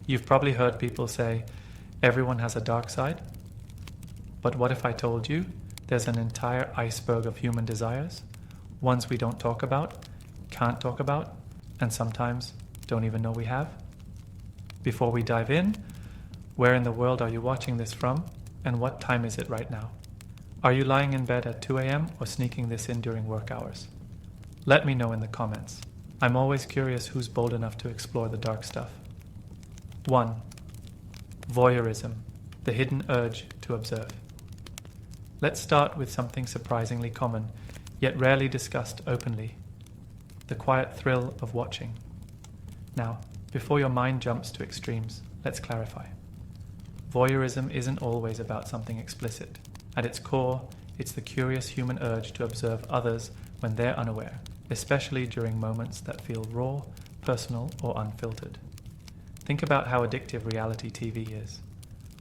You've probably heard people say, everyone has a dark side. But what if I told you there's an entire iceberg of human desires, ones we don't talk about, can't talk about, and sometimes don't even know we have? Before we dive in, where in the world are you watching this from, and what time is it right now? Are you lying in bed at 2 a.m. or sneaking this in during work hours? Let me know in the comments. I'm always curious who's bold enough to explore the dark stuff. 1. Voyeurism, the hidden urge to observe. Let's start with something surprisingly common, yet rarely discussed openly. The quiet thrill of watching. Now, before your mind jumps to extremes, let's clarify. Voyeurism isn't always about something explicit. At its core, it's the curious human urge to observe others when they're unaware, especially during moments that feel raw, personal, or unfiltered. Think about how addictive reality TV is.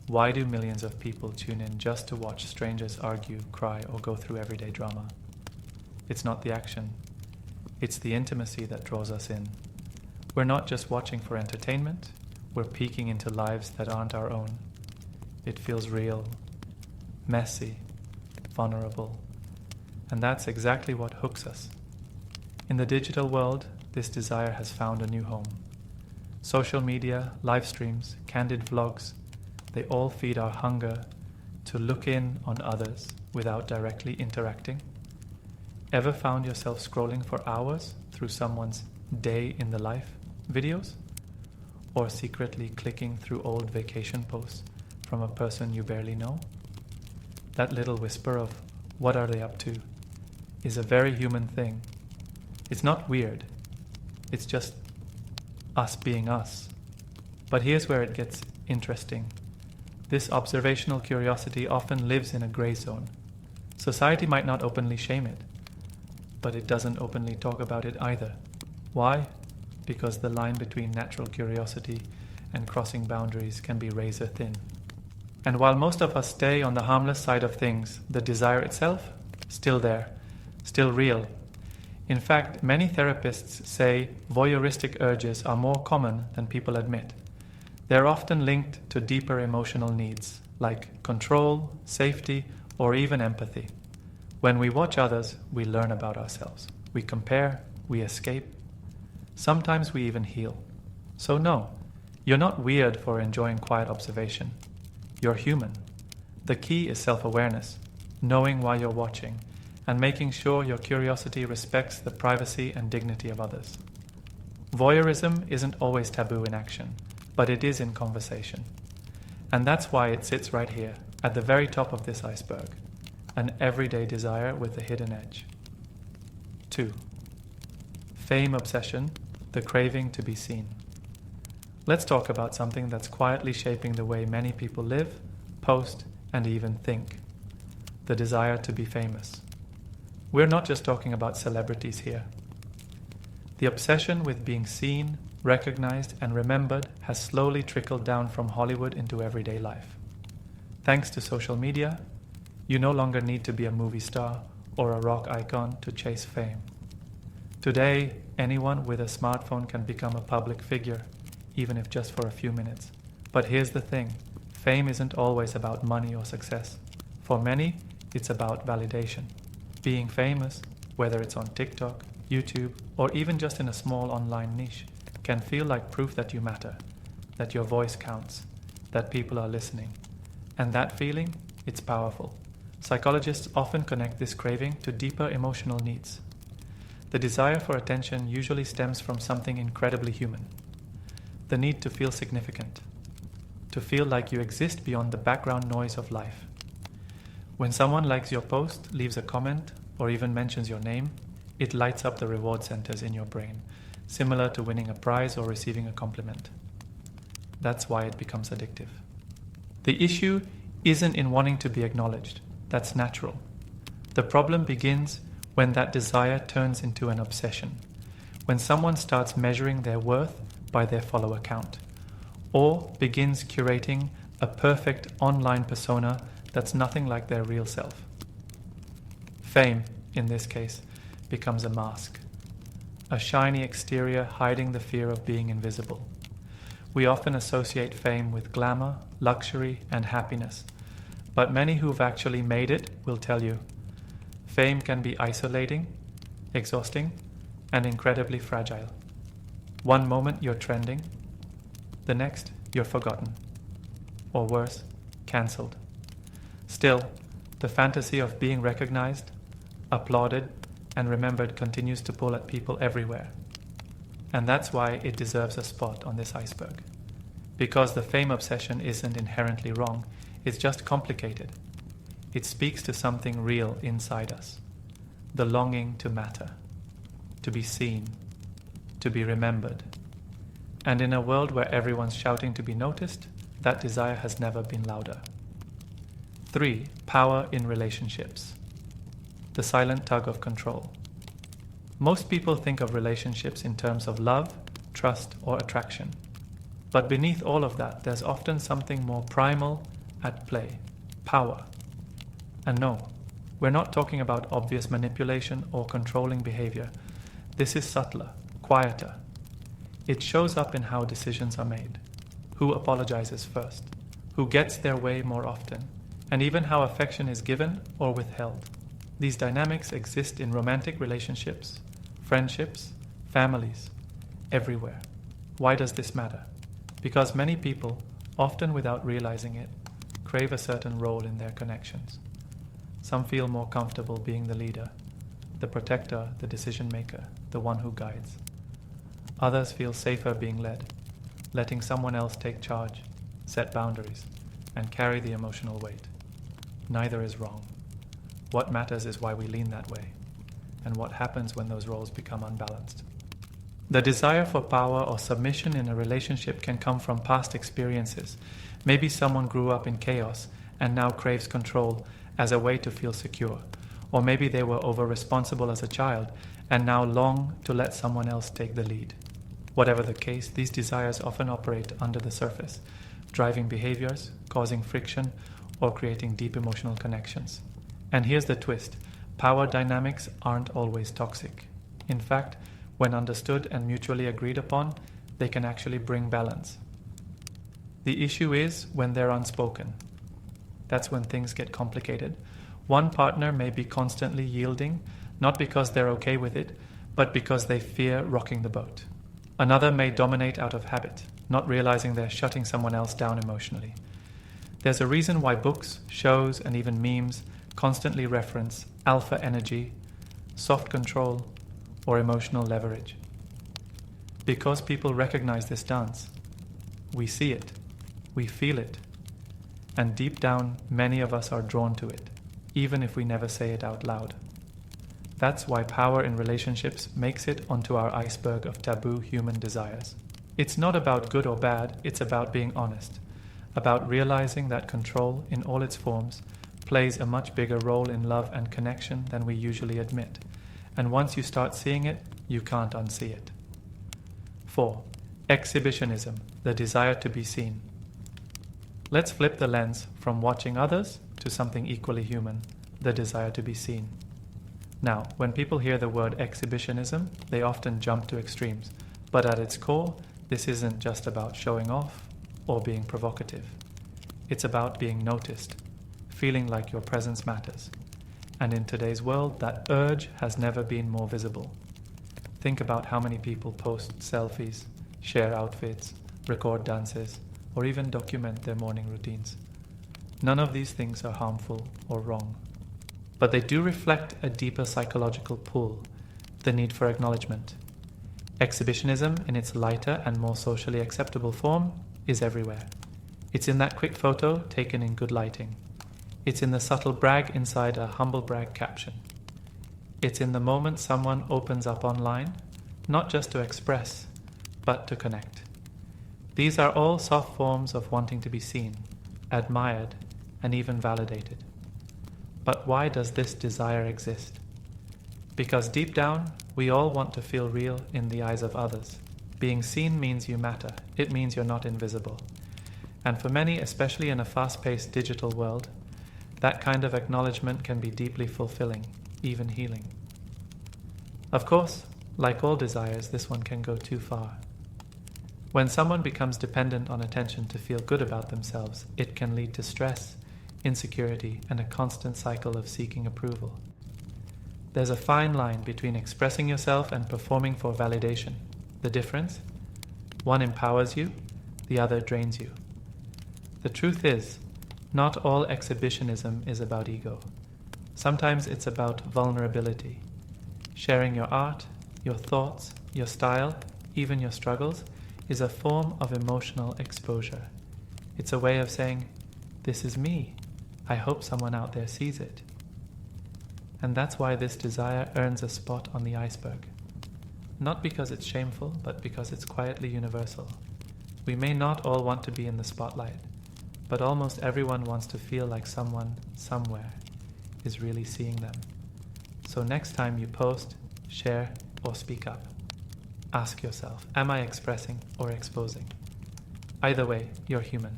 Why do millions of people tune in just to watch strangers argue, cry, or go through everyday drama? It's not the action. It's the intimacy that draws us in. We're not just watching for entertainment, we're peeking into lives that aren't our own. It feels real, messy, vulnerable, and that's exactly what hooks us. In the digital world, this desire has found a new home. Social media, live streams, candid vlogs, they all feed our hunger to look in on others without directly interacting. Ever found yourself scrolling for hours through someone's day in the life videos? Or secretly clicking through old vacation posts from a person you barely know? That little whisper of, what are they up to, is a very human thing. It's not weird. It's just us being us. But here's where it gets interesting. This observational curiosity often lives in a gray zone. Society might not openly shame it, but it doesn't openly talk about it either. Why? Because the line between natural curiosity and crossing boundaries can be razor thin. And while most of us stay on the harmless side of things, the desire itself, still there, still real. In fact, many therapists say voyeuristic urges are more common than people admit. They're often linked to deeper emotional needs, like control, safety, or even empathy. When we watch others, we learn about ourselves. We compare, we escape. Sometimes we even heal. So no, you're not weird for enjoying quiet observation. You're human. The key is self-awareness, knowing why you're watching, and making sure your curiosity respects the privacy and dignity of others. Voyeurism isn't always taboo in action, but it is in conversation. And that's why it sits right here, at the very top of this iceberg, an everyday desire with a hidden edge. 2. Fame obsession, the craving to be seen. Let's talk about something that's quietly shaping the way many people live, post, and even think. The desire to be famous. We're not just talking about celebrities here. The obsession with being seen, recognized, and remembered has slowly trickled down from Hollywood into everyday life. Thanks to social media, you no longer need to be a movie star or a rock icon to chase fame. Today, anyone with a smartphone can become a public figure, even if just for a few minutes. But here's the thing, fame isn't always about money or success. For many, it's about validation. Being famous, whether it's on TikTok, YouTube, or even just in a small online niche, can feel like proof that you matter, that your voice counts, that people are listening. And that feeling, it's powerful. Psychologists often connect this craving to deeper emotional needs. The desire for attention usually stems from something incredibly human. The need to feel significant, to feel like you exist beyond the background noise of life. When someone likes your post, leaves a comment, or even mentions your name, it lights up the reward centers in your brain, similar to winning a prize or receiving a compliment. That's why it becomes addictive. The issue isn't in wanting to be acknowledged. That's natural. The problem begins when that desire turns into an obsession, when someone starts measuring their worth by their follower count, or begins curating a perfect online persona that's nothing like their real self. Fame, in this case, becomes a mask, a shiny exterior hiding the fear of being invisible. We often associate fame with glamour, luxury, and happiness. But many who've actually made it will tell you, fame can be isolating, exhausting, and incredibly fragile. One moment you're trending, the next you're forgotten. Or worse, cancelled. Still, the fantasy of being recognized, applauded, and remembered continues to pull at people everywhere. And that's why it deserves a spot on this iceberg. Because the fame obsession isn't inherently wrong, it's just complicated. It speaks to something real inside us. The longing to matter, to be seen, to be remembered. And in a world where everyone's shouting to be noticed, that desire has never been louder. 3. Power in relationships. The silent tug of control. Most people think of relationships in terms of love, trust, or attraction. But beneath all of that, there's often something more primal at play: power. And no, we're not talking about obvious manipulation or controlling behavior. This is subtler, quieter. It shows up in how decisions are made, who apologizes first, who gets their way more often, and even how affection is given or withheld. These dynamics exist in romantic relationships, friendships, families, everywhere. Why does this matter? Because many people, often without realizing it, crave a certain role in their connections. Some feel more comfortable being the leader, the protector, the decision maker, the one who guides. Others feel safer being led, letting someone else take charge, set boundaries, and carry the emotional weight. Neither is wrong. What matters is why we lean that way, and what happens when those roles become unbalanced. The desire for power or submission in a relationship can come from past experiences. Maybe someone grew up in chaos and now craves control as a way to feel secure. Or maybe they were over-responsible as a child and now long to let someone else take the lead. Whatever the case, these desires often operate under the surface, driving behaviors, causing friction, or creating deep emotional connections. And here's the twist: power dynamics aren't always toxic. In fact, when understood and mutually agreed upon, they can actually bring balance. The issue is when they're unspoken. That's when things get complicated. One partner may be constantly yielding, not because they're okay with it, but because they fear rocking the boat. Another may dominate out of habit, not realizing they're shutting someone else down emotionally. There's a reason why books, shows, and even memes constantly reference alpha energy, soft control, or emotional leverage. Because people recognize this dance. We see it, we feel it, and deep down many of us are drawn to it, even if we never say it out loud. That's why power in relationships makes it onto our iceberg of taboo human desires. It's not about good or bad, it's about being honest, about realizing that control in all its forms plays a much bigger role in love and connection than we usually admit. And once you start seeing it, you can't unsee it. 4. Exhibitionism, the desire to be seen. Let's flip the lens from watching others to something equally human, the desire to be seen. Now, when people hear the word exhibitionism, they often jump to extremes. But at its core, this isn't just about showing off or being provocative. It's about being noticed, feeling like your presence matters. And in today's world, that urge has never been more visible. Think about how many people post selfies, share outfits, record dances, or even document their morning routines. None of these things are harmful or wrong. But they do reflect a deeper psychological pull, the need for acknowledgement. Exhibitionism, in its lighter and more socially acceptable form, is everywhere. It's in that quick photo taken in good lighting. It's in the subtle brag inside a humble brag caption. It's in the moment someone opens up online, not just to express, but to connect. These are all soft forms of wanting to be seen, admired, and even validated. But why does this desire exist? Because deep down, we all want to feel real in the eyes of others. Being seen means you matter. It means you're not invisible. And for many, especially in a fast-paced digital world, that kind of acknowledgement can be deeply fulfilling, even healing. Of course, like all desires, this one can go too far. When someone becomes dependent on attention to feel good about themselves, it can lead to stress, insecurity, and a constant cycle of seeking approval. There's a fine line between expressing yourself and performing for validation. The difference? One empowers you, the other drains you. The truth is, not all exhibitionism is about ego. Sometimes it's about vulnerability. Sharing your art, your thoughts, your style, even your struggles, is a form of emotional exposure. It's a way of saying, "This is me. I hope someone out there sees it." And that's why this desire earns a spot on the iceberg. Not because it's shameful, but because it's quietly universal. We may not all want to be in the spotlight, but almost everyone wants to feel like someone, somewhere, is really seeing them. So next time you post, share, or speak up, ask yourself, am I expressing or exposing? Either way, you're human.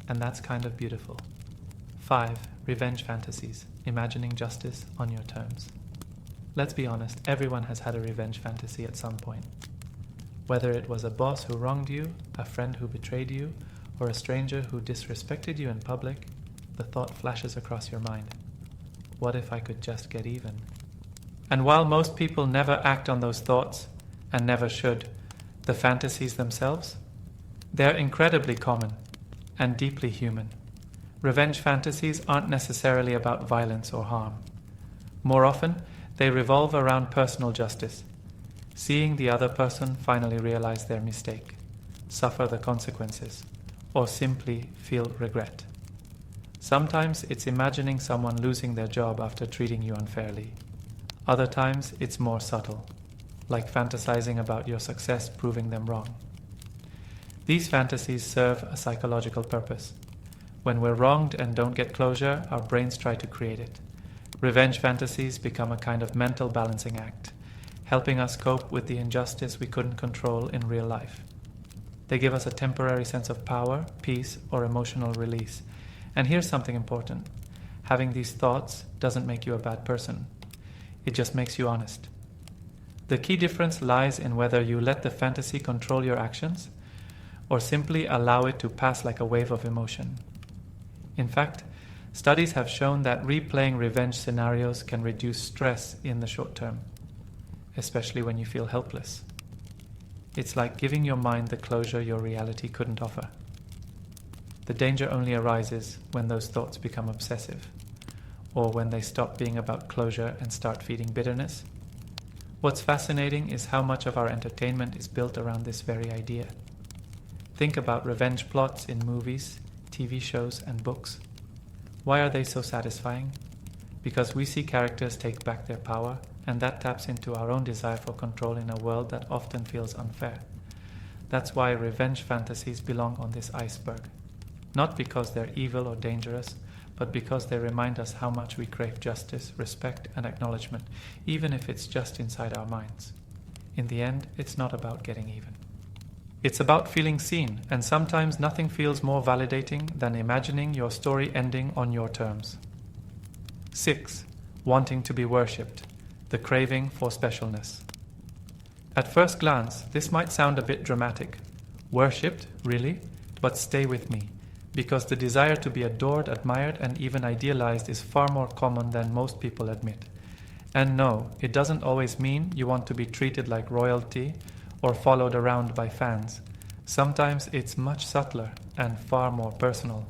And that's kind of beautiful. 5. Revenge fantasies. Imagining justice on your terms. Let's be honest, everyone has had a revenge fantasy at some point. Whether it was a boss who wronged you, a friend who betrayed you, or a stranger who disrespected you in public, the thought flashes across your mind. What if I could just get even? And while most people never act on those thoughts, and never should, the fantasies themselves, they're incredibly common and deeply human. Revenge fantasies aren't necessarily about violence or harm. More often, they revolve around personal justice, seeing the other person finally realize their mistake, suffer the consequences, or simply feel regret. Sometimes it's imagining someone losing their job after treating you unfairly. Other times it's more subtle, like fantasizing about your success proving them wrong. These fantasies serve a psychological purpose. When we're wronged and don't get closure, our brains try to create it. Revenge fantasies become a kind of mental balancing act, helping us cope with the injustice we couldn't control in real life. They give us a temporary sense of power, peace, or emotional release. And here's something important. Having these thoughts doesn't make you a bad person. It just makes you honest. The key difference lies in whether you let the fantasy control your actions or simply allow it to pass like a wave of emotion. In fact, studies have shown that replaying revenge scenarios can reduce stress in the short term, especially when you feel helpless. It's like giving your mind the closure your reality couldn't offer. The danger only arises when those thoughts become obsessive, or when they stop being about closure and start feeding bitterness. What's fascinating is how much of our entertainment is built around this very idea. Think about revenge plots in movies, TV shows, and books. Why are they so satisfying? Because we see characters take back their power, and that taps into our own desire for control in a world that often feels unfair. That's why revenge fantasies belong on this iceberg. Not because they're evil or dangerous, but because they remind us how much we crave justice, respect, and acknowledgement, even if it's just inside our minds. In the end, it's not about getting even. It's about feeling seen, and sometimes nothing feels more validating than imagining your story ending on your terms. 6. Wanting to be worshipped. The craving for specialness. At first glance, this might sound a bit dramatic. Worshipped, really? But stay with me, because the desire to be adored, admired, and even idealized is far more common than most people admit. And no, it doesn't always mean you want to be treated like royalty or followed around by fans. Sometimes it's much subtler and far more personal.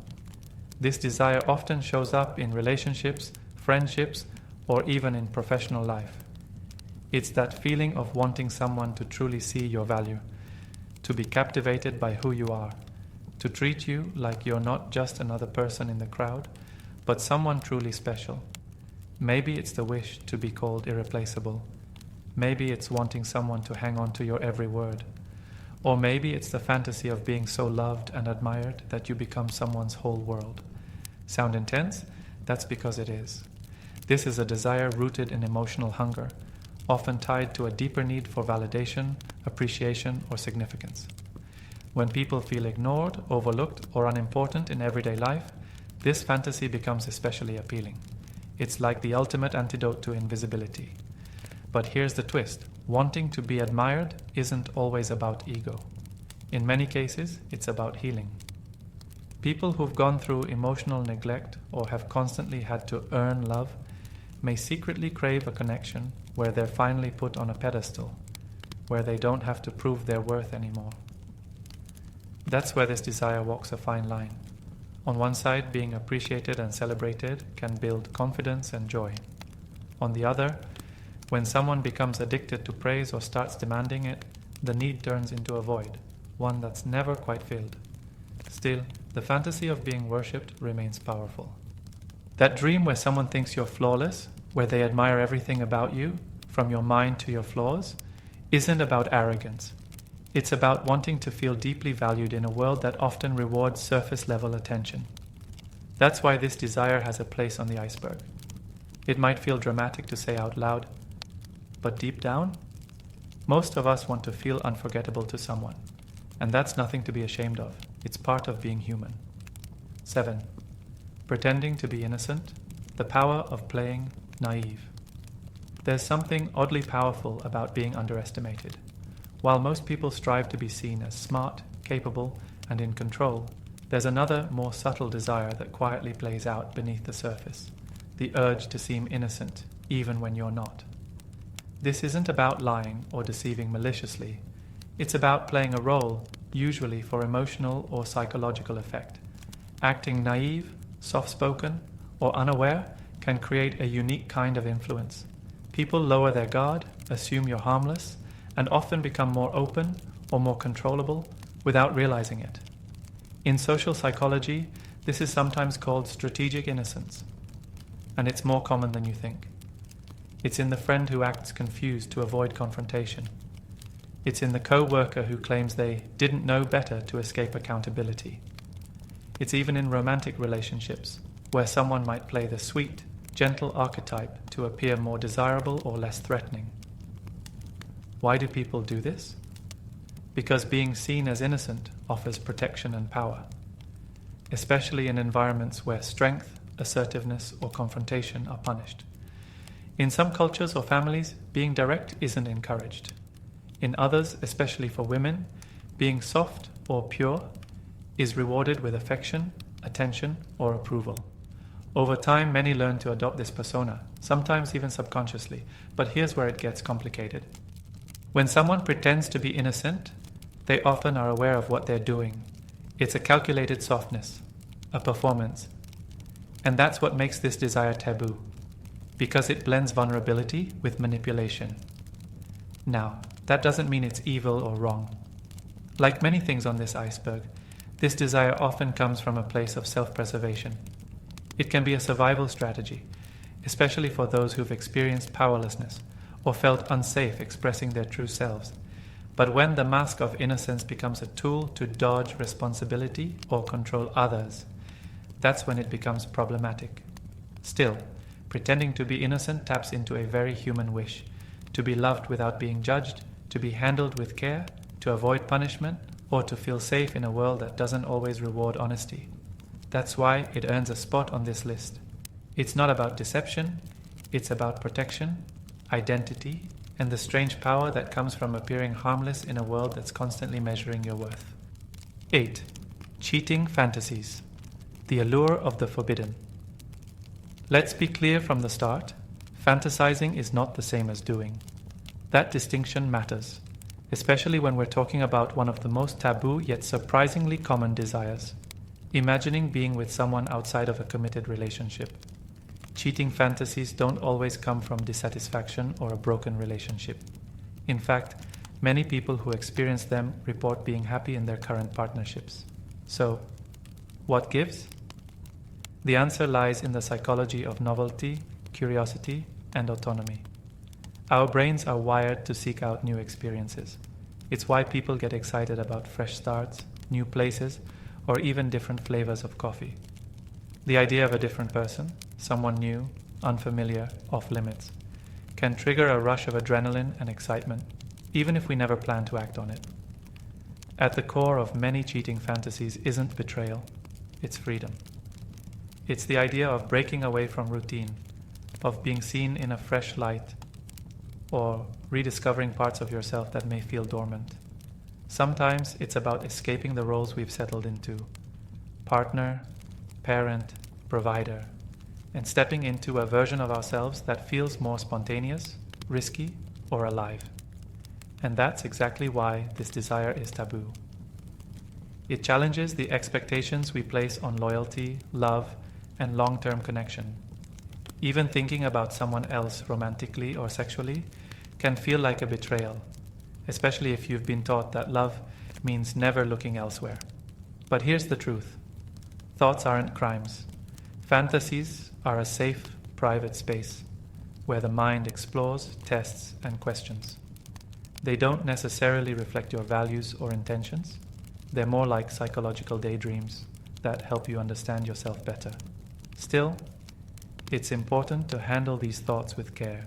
This desire often shows up in relationships, friendships, or even in professional life. It's that feeling of wanting someone to truly see your value, to be captivated by who you are, to treat you like you're not just another person in the crowd, but someone truly special. Maybe it's the wish to be called irreplaceable. Maybe it's wanting someone to hang on to your every word. Or maybe it's the fantasy of being so loved and admired that you become someone's whole world. Sound intense? That's because it is. This is a desire rooted in emotional hunger, often tied to a deeper need for validation, appreciation, or significance. When people feel ignored, overlooked, or unimportant in everyday life, this fantasy becomes especially appealing. It's like the ultimate antidote to invisibility. But here's the twist. Wanting to be admired isn't always about ego. In many cases, it's about healing. People who've gone through emotional neglect or have constantly had to earn love may secretly crave a connection where they're finally put on a pedestal, where they don't have to prove their worth anymore. That's where this desire walks a fine line. On one side, being appreciated and celebrated can build confidence and joy. On the other, when someone becomes addicted to praise or starts demanding it, the need turns into a void, one that's never quite filled. Still, the fantasy of being worshipped remains powerful. That dream where someone thinks you're flawless, where they admire everything about you, from your mind to your flaws, isn't about arrogance. It's about wanting to feel deeply valued in a world that often rewards surface-level attention. That's why this desire has a place on the iceberg. It might feel dramatic to say out loud, but deep down, most of us want to feel unforgettable to someone, and that's nothing to be ashamed of. It's part of being human. 7. Pretending to be innocent, the power of playing naive. There's something oddly powerful about being underestimated. While most people strive to be seen as smart, capable, and in control, there's another, more subtle desire that quietly plays out beneath the surface, the urge to seem innocent, even when you're not. This isn't about lying or deceiving maliciously. It's about playing a role, usually for emotional or psychological effect. Acting naive, soft-spoken, or unaware can create a unique kind of influence. People lower their guard, assume you're harmless, and often become more open or more controllable without realizing it. In social psychology, this is sometimes called strategic innocence, and it's more common than you think. It's in the friend who acts confused to avoid confrontation. It's in the co-worker who claims they didn't know better to escape accountability. It's even in romantic relationships, where someone might play the sweet, gentle archetype to appear more desirable or less threatening. Why do people do this? Because being seen as innocent offers protection and power, especially in environments where strength, assertiveness, or confrontation are punished. In some cultures or families, being direct isn't encouraged. In others, especially for women, being soft or pure is rewarded with affection, attention, or approval. Over time, many learn to adopt this persona, sometimes even subconsciously, but here's where it gets complicated. When someone pretends to be innocent, they often are aware of what they're doing. It's a calculated softness, a performance. And that's what makes this desire taboo, because it blends vulnerability with manipulation. Now, that doesn't mean it's evil or wrong. Like many things on this iceberg, this desire often comes from a place of self-preservation. It can be a survival strategy, especially for those who've experienced powerlessness or felt unsafe expressing their true selves. But when the mask of innocence becomes a tool to dodge responsibility or control others, that's when it becomes problematic. Still, pretending to be innocent taps into a very human wish, to be loved without being judged, to be handled with care, to avoid punishment, or to feel safe in a world that doesn't always reward honesty. That's why it earns a spot on this list. It's not about deception, it's about protection, identity, and the strange power that comes from appearing harmless in a world that's constantly measuring your worth. 8. Cheating fantasies. The allure of the forbidden. Let's be clear from the start, fantasizing is not the same as doing. That distinction matters, especially when we're talking about one of the most taboo yet surprisingly common desires, imagining being with someone outside of a committed relationship. Cheating fantasies don't always come from dissatisfaction or a broken relationship. In fact, many people who experience them report being happy in their current partnerships. So, what gives? The answer lies in the psychology of novelty, curiosity, and autonomy. Our brains are wired to seek out new experiences. It's why people get excited about fresh starts, new places, or even different flavors of coffee. The idea of a different person, someone new, unfamiliar, off limits, can trigger a rush of adrenaline and excitement, even if we never plan to act on it. At the core of many cheating fantasies isn't betrayal, it's freedom. It's the idea of breaking away from routine, of being seen in a fresh light, or rediscovering parts of yourself that may feel dormant. Sometimes it's about escaping the roles we've settled into: partner, parent, provider, and stepping into a version of ourselves that feels more spontaneous, risky, or alive. And that's exactly why this desire is taboo. It challenges the expectations we place on loyalty, love, and long-term connection. Even thinking about someone else romantically or sexually can feel like a betrayal, especially if you've been taught that love means never looking elsewhere. But here's the truth. Thoughts aren't crimes. Fantasies are a safe, private space where the mind explores, tests, and questions. They don't necessarily reflect your values or intentions. They're more like psychological daydreams that help you understand yourself better. Still, it's important to handle these thoughts with care.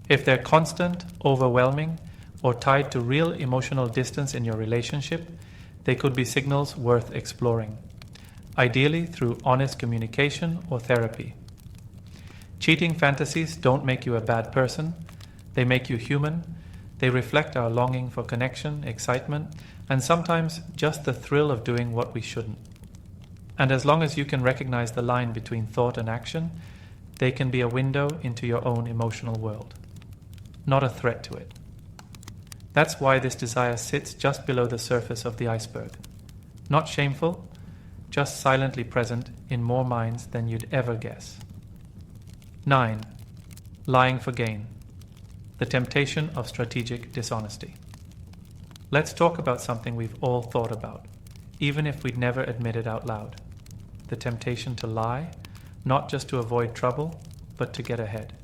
If they're constant, overwhelming, or tied to real emotional distance in your relationship, they could be signals worth exploring, ideally through honest communication or therapy. Cheating fantasies don't make you a bad person. They make you human. They reflect our longing for connection, excitement, and sometimes just the thrill of doing what we shouldn't. And as long as you can recognize the line between thought and action, they can be a window into your own emotional world, not a threat to it. That's why this desire sits just below the surface of the iceberg. Not shameful, just silently present in more minds than you'd ever guess. 9. Lying for gain. The temptation of strategic dishonesty. Let's talk about something we've all thought about, even if we'd never admit it out loud. The temptation to lie, not just to avoid trouble, but to get ahead.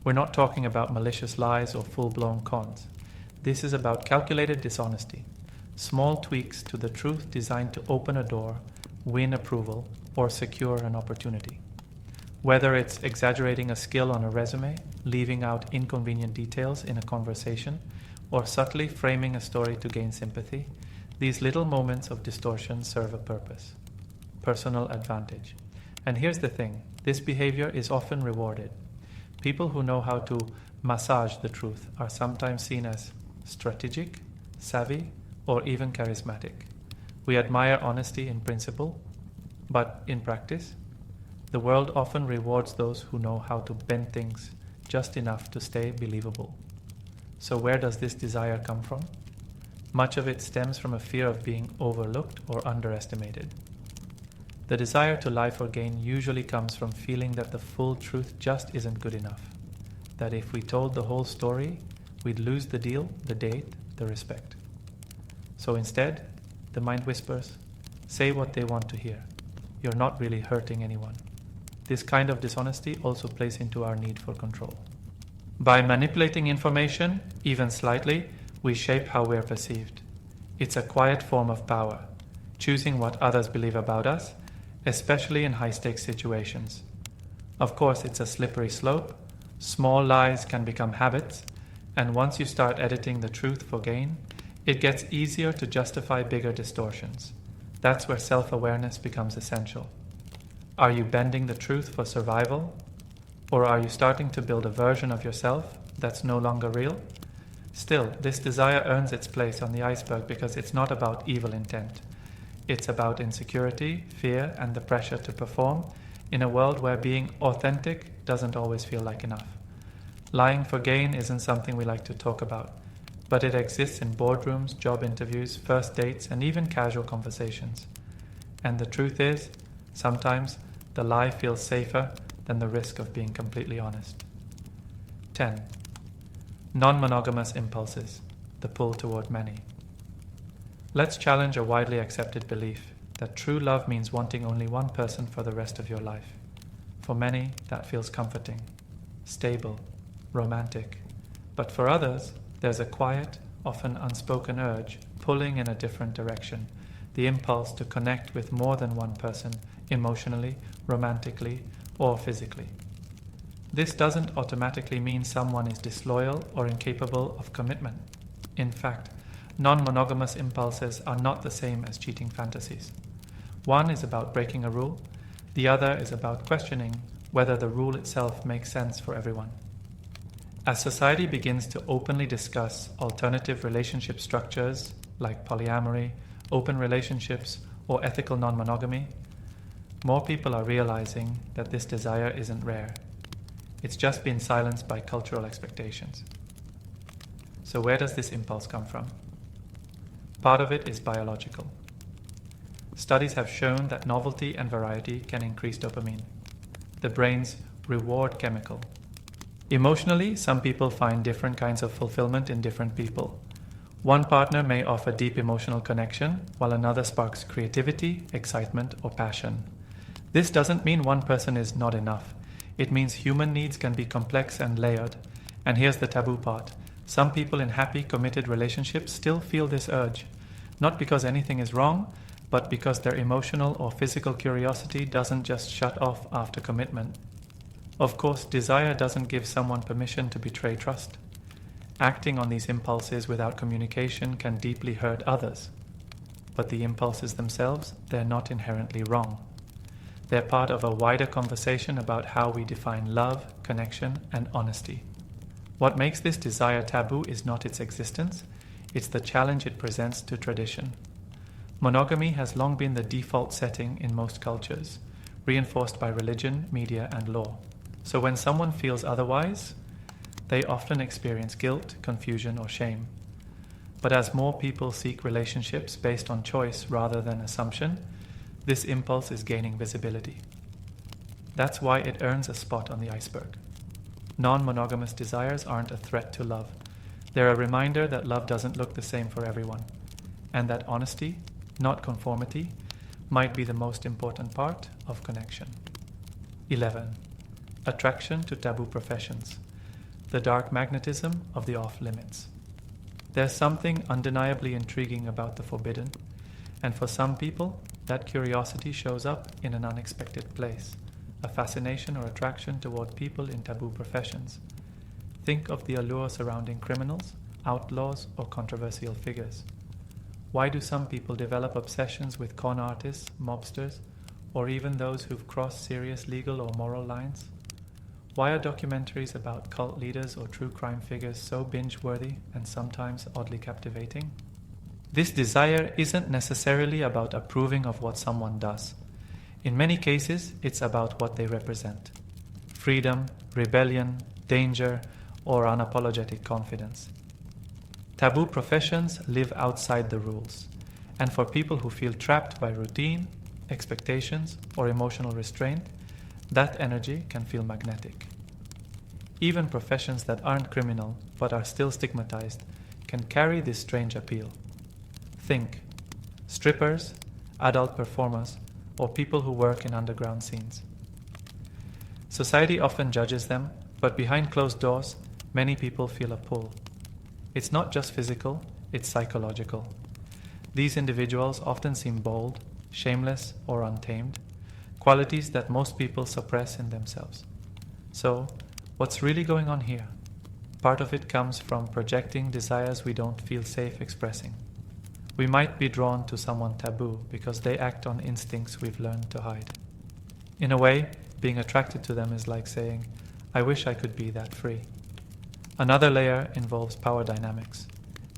We're not talking about malicious lies or full-blown cons. This is about calculated dishonesty, small tweaks to the truth designed to open a door, win approval, or secure an opportunity. Whether it's exaggerating a skill on a resume, leaving out inconvenient details in a conversation, or subtly framing a story to gain sympathy, these little moments of distortion serve a purpose: personal advantage. And here's the thing, this behavior is often rewarded. People who know how to massage the truth are sometimes seen as strategic, savvy, or even charismatic. We admire honesty in principle, but in practice, the world often rewards those who know how to bend things just enough to stay believable. So where does this desire come from? Much of it stems from a fear of being overlooked or underestimated. The desire to lie for gain usually comes from feeling that the full truth just isn't good enough. That if we told the whole story, we'd lose the deal, the date, the respect. So instead, the mind whispers, say what they want to hear. You're not really hurting anyone. This kind of dishonesty also plays into our need for control. By manipulating information, even slightly, we shape how we're perceived. It's a quiet form of power, choosing what others believe about us, especially in high-stakes situations. Of course, it's a slippery slope. Small lies can become habits, and once you start editing the truth for gain, it gets easier to justify bigger distortions. That's where self-awareness becomes essential. Are you bending the truth for survival? Or are you starting to build a version of yourself that's no longer real? Still, this desire earns its place on the iceberg because it's not about evil intent. It's about insecurity, fear, and the pressure to perform in a world where being authentic doesn't always feel like enough. Lying for gain isn't something we like to talk about, but it exists in boardrooms, job interviews, first dates, and even casual conversations. And the truth is, sometimes the lie feels safer than the risk of being completely honest. 10. Non-monogamous impulses, the pull toward many. Let's challenge a widely accepted belief that true love means wanting only one person for the rest of your life. For many, that feels comforting, stable, romantic. But for others, there's a quiet, often unspoken urge pulling in a different direction, the impulse to connect with more than one person emotionally, romantically, or physically. This doesn't automatically mean someone is disloyal or incapable of commitment. In fact, non-monogamous impulses are not the same as cheating fantasies. One is about breaking a rule, the other is about questioning whether the rule itself makes sense for everyone. As society begins to openly discuss alternative relationship structures, like polyamory, open relationships, or ethical non-monogamy, more people are realizing that this desire isn't rare. It's just been silenced by cultural expectations. So where does this impulse come from? Part of it is biological. Studies have shown that novelty and variety can increase dopamine, the brain's reward chemical. Emotionally, some people find different kinds of fulfillment in different people. One partner may offer deep emotional connection, while another sparks creativity, excitement, or passion. This doesn't mean one person is not enough. It means human needs can be complex and layered. And here's the taboo part. Some people in happy, committed relationships still feel this urge, not because anything is wrong, but because their emotional or physical curiosity doesn't just shut off after commitment. Of course, desire doesn't give someone permission to betray trust. Acting on these impulses without communication can deeply hurt others. But the impulses themselves, they're not inherently wrong. They're part of a wider conversation about how we define love, connection, and honesty. What makes this desire taboo is not its existence, it's the challenge it presents to tradition. Monogamy has long been the default setting in most cultures, reinforced by religion, media, and law. So when someone feels otherwise, they often experience guilt, confusion, or shame. But as more people seek relationships based on choice rather than assumption, this impulse is gaining visibility. That's why it earns a spot on the iceberg. Non-monogamous desires aren't a threat to love. They're a reminder that love doesn't look the same for everyone, and that honesty, not conformity, might be the most important part of connection. 11. Attraction to taboo professions. The dark magnetism of the off-limits. There's something undeniably intriguing about the forbidden, and for some people, that curiosity shows up in an unexpected place, a fascination or attraction toward people in taboo professions. Think of the allure surrounding criminals, outlaws, or controversial figures. Why do some people develop obsessions with con artists, mobsters, or even those who've crossed serious legal or moral lines? Why are documentaries about cult leaders or true crime figures so binge-worthy and sometimes oddly captivating? This desire isn't necessarily about approving of what someone does. In many cases, it's about what they represent. Freedom, rebellion, danger, or unapologetic confidence. Taboo professions live outside the rules, and for people who feel trapped by routine, expectations, or emotional restraint, that energy can feel magnetic. Even professions that aren't criminal but are still stigmatized can carry this strange appeal. Think strippers, adult performers, or people who work in underground scenes. Society often judges them, but behind closed doors, many people feel a pull. It's not just physical, it's psychological. These individuals often seem bold, shameless, or untamed, qualities that most people suppress in themselves. So, what's really going on here? Part of it comes from projecting desires we don't feel safe expressing. We might be drawn to someone taboo because they act on instincts we've learned to hide. In a way, being attracted to them is like saying, I wish I could be that free. Another layer involves power dynamics.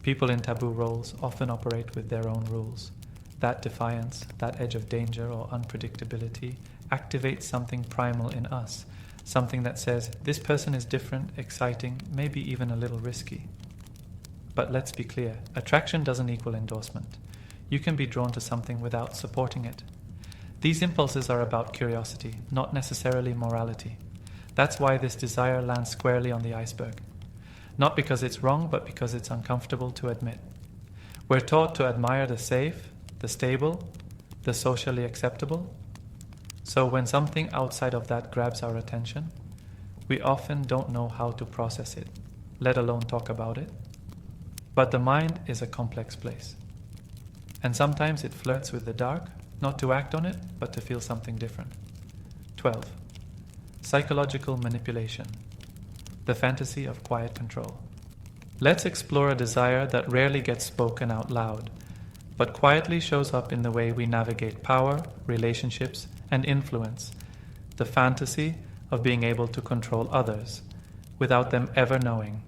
People in taboo roles often operate with their own rules. That defiance, that edge of danger or unpredictability activates something primal in us, something that says, this person is different, exciting, maybe even a little risky. But let's be clear, attraction doesn't equal endorsement. You can be drawn to something without supporting it. These impulses are about curiosity, not necessarily morality. That's why this desire lands squarely on the iceberg. Not because it's wrong, but because it's uncomfortable to admit. We're taught to admire the safe, the stable, the socially acceptable. So when something outside of that grabs our attention, we often don't know how to process it, let alone talk about it. But the mind is a complex place. And sometimes it flirts with the dark, not to act on it, but to feel something different. 12. Psychological manipulation. The fantasy of quiet control. Let's explore a desire that rarely gets spoken out loud, but quietly shows up in the way we navigate power, relationships, and influence. The fantasy of being able to control others, without them ever knowing.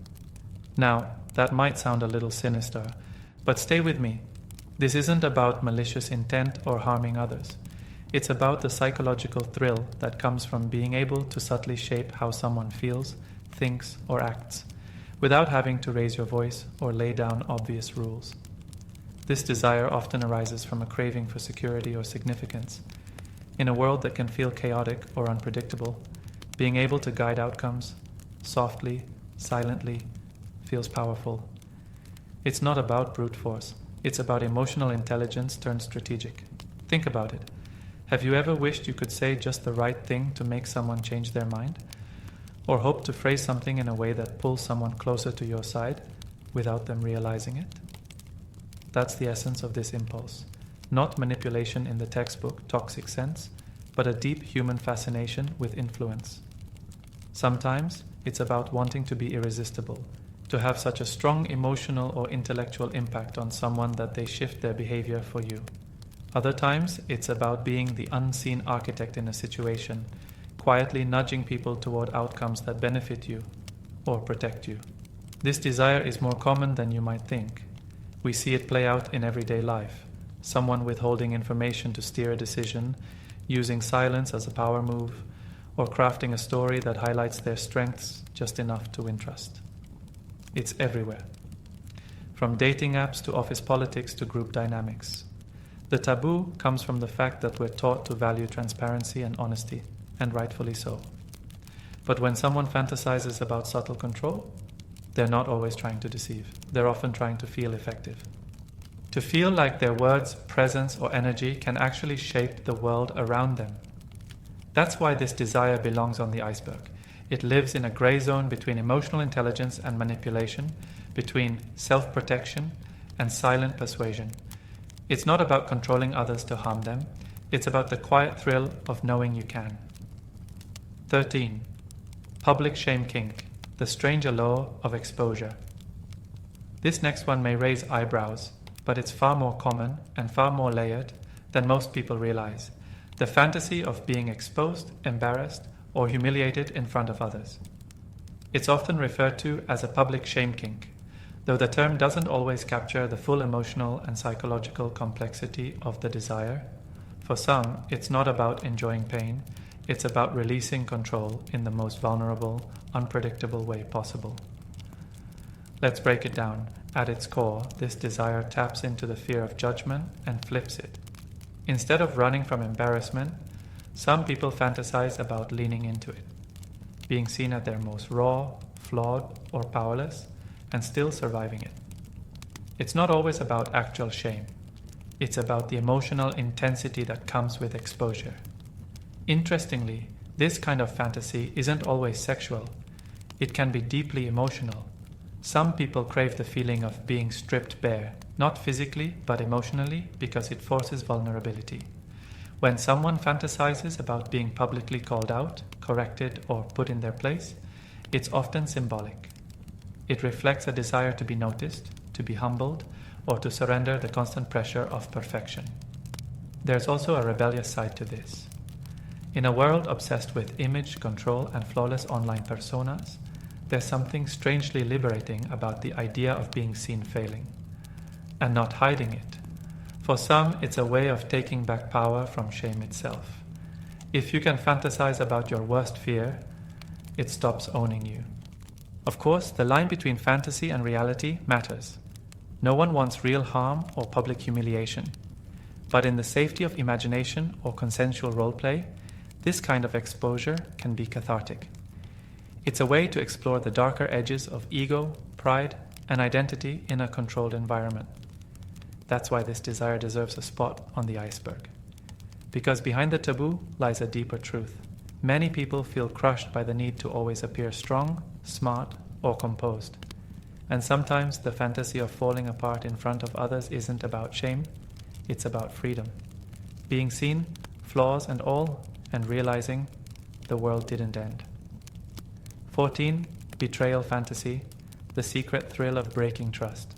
Now, that might sound a little sinister, But stay with me. This isn't about malicious intent or harming others. It's about the psychological thrill that comes from being able to subtly shape how someone feels, thinks, or acts, without having to raise your voice or lay down obvious rules. This desire often arises from a craving for security or significance. In a world that can feel chaotic or unpredictable, being able to guide outcomes, softly, silently, feels powerful. It's not about brute force. It's about emotional intelligence turned strategic. Think about it. Have you ever wished you could say just the right thing to make someone change their mind? Or hope to phrase something in a way that pulls someone closer to your side without them realizing it? That's the essence of this impulse. Not manipulation in the textbook toxic sense, but a deep human fascination with influence. Sometimes it's about wanting to be irresistible, to have such a strong emotional or intellectual impact on someone that they shift their behavior for you. Other times, it's about being the unseen architect in a situation, quietly nudging people toward outcomes that benefit you or protect you. This desire is more common than you might think. We see it play out in everyday life. Someone withholding information to steer a decision, using silence as a power move, or crafting a story that highlights their strengths just enough to win trust. It's everywhere. From dating apps to office politics to group dynamics. The taboo comes from the fact that we're taught to value transparency and honesty, and rightfully so. But when someone fantasizes about subtle control, they're not always trying to deceive. They're often trying to feel effective. To feel like their words, presence, or energy can actually shape the world around them. That's why this desire belongs on the iceberg. It lives in a gray zone between emotional intelligence and manipulation, between self-protection and silent persuasion. It's not about controlling others to harm them. It's about the quiet thrill of knowing you can. 13. Public shame kink, the strange allure of exposure. This next one may raise eyebrows, but it's far more common and far more layered than most people realize. The fantasy of being exposed, embarrassed, or humiliated in front of others. It's often referred to as a public shame kink, though the term doesn't always capture the full emotional and psychological complexity of the desire. For some, it's not about enjoying pain, it's about releasing control in the most vulnerable, unpredictable way possible. Let's break it down. At its core, this desire taps into the fear of judgment and flips it. Instead of running from embarrassment, some people fantasize about leaning into it, being seen at their most raw, flawed, or powerless, and still surviving it. It's not always about actual shame. It's about the emotional intensity that comes with exposure. Interestingly, this kind of fantasy isn't always sexual. It can be deeply emotional. Some people crave the feeling of being stripped bare, not physically, but emotionally, because it forces vulnerability. When someone fantasizes about being publicly called out, corrected, or put in their place, it's often symbolic. It reflects a desire to be noticed, to be humbled, or to surrender the constant pressure of perfection. There's also a rebellious side to this. In a world obsessed with image control and flawless online personas, there's something strangely liberating about the idea of being seen failing, and not hiding it. For some, it's a way of taking back power from shame itself. If you can fantasize about your worst fear, it stops owning you. Of course, the line between fantasy and reality matters. No one wants real harm or public humiliation. But in the safety of imagination or consensual roleplay, this kind of exposure can be cathartic. It's a way to explore the darker edges of ego, pride, and identity in a controlled environment. That's why this desire deserves a spot on the iceberg. Because behind the taboo lies a deeper truth. Many people feel crushed by the need to always appear strong, smart, or composed. And sometimes the fantasy of falling apart in front of others isn't about shame, it's about freedom. Being seen, flaws and all, and realizing the world didn't end. 14. Betrayal fantasy, the secret thrill of breaking trust.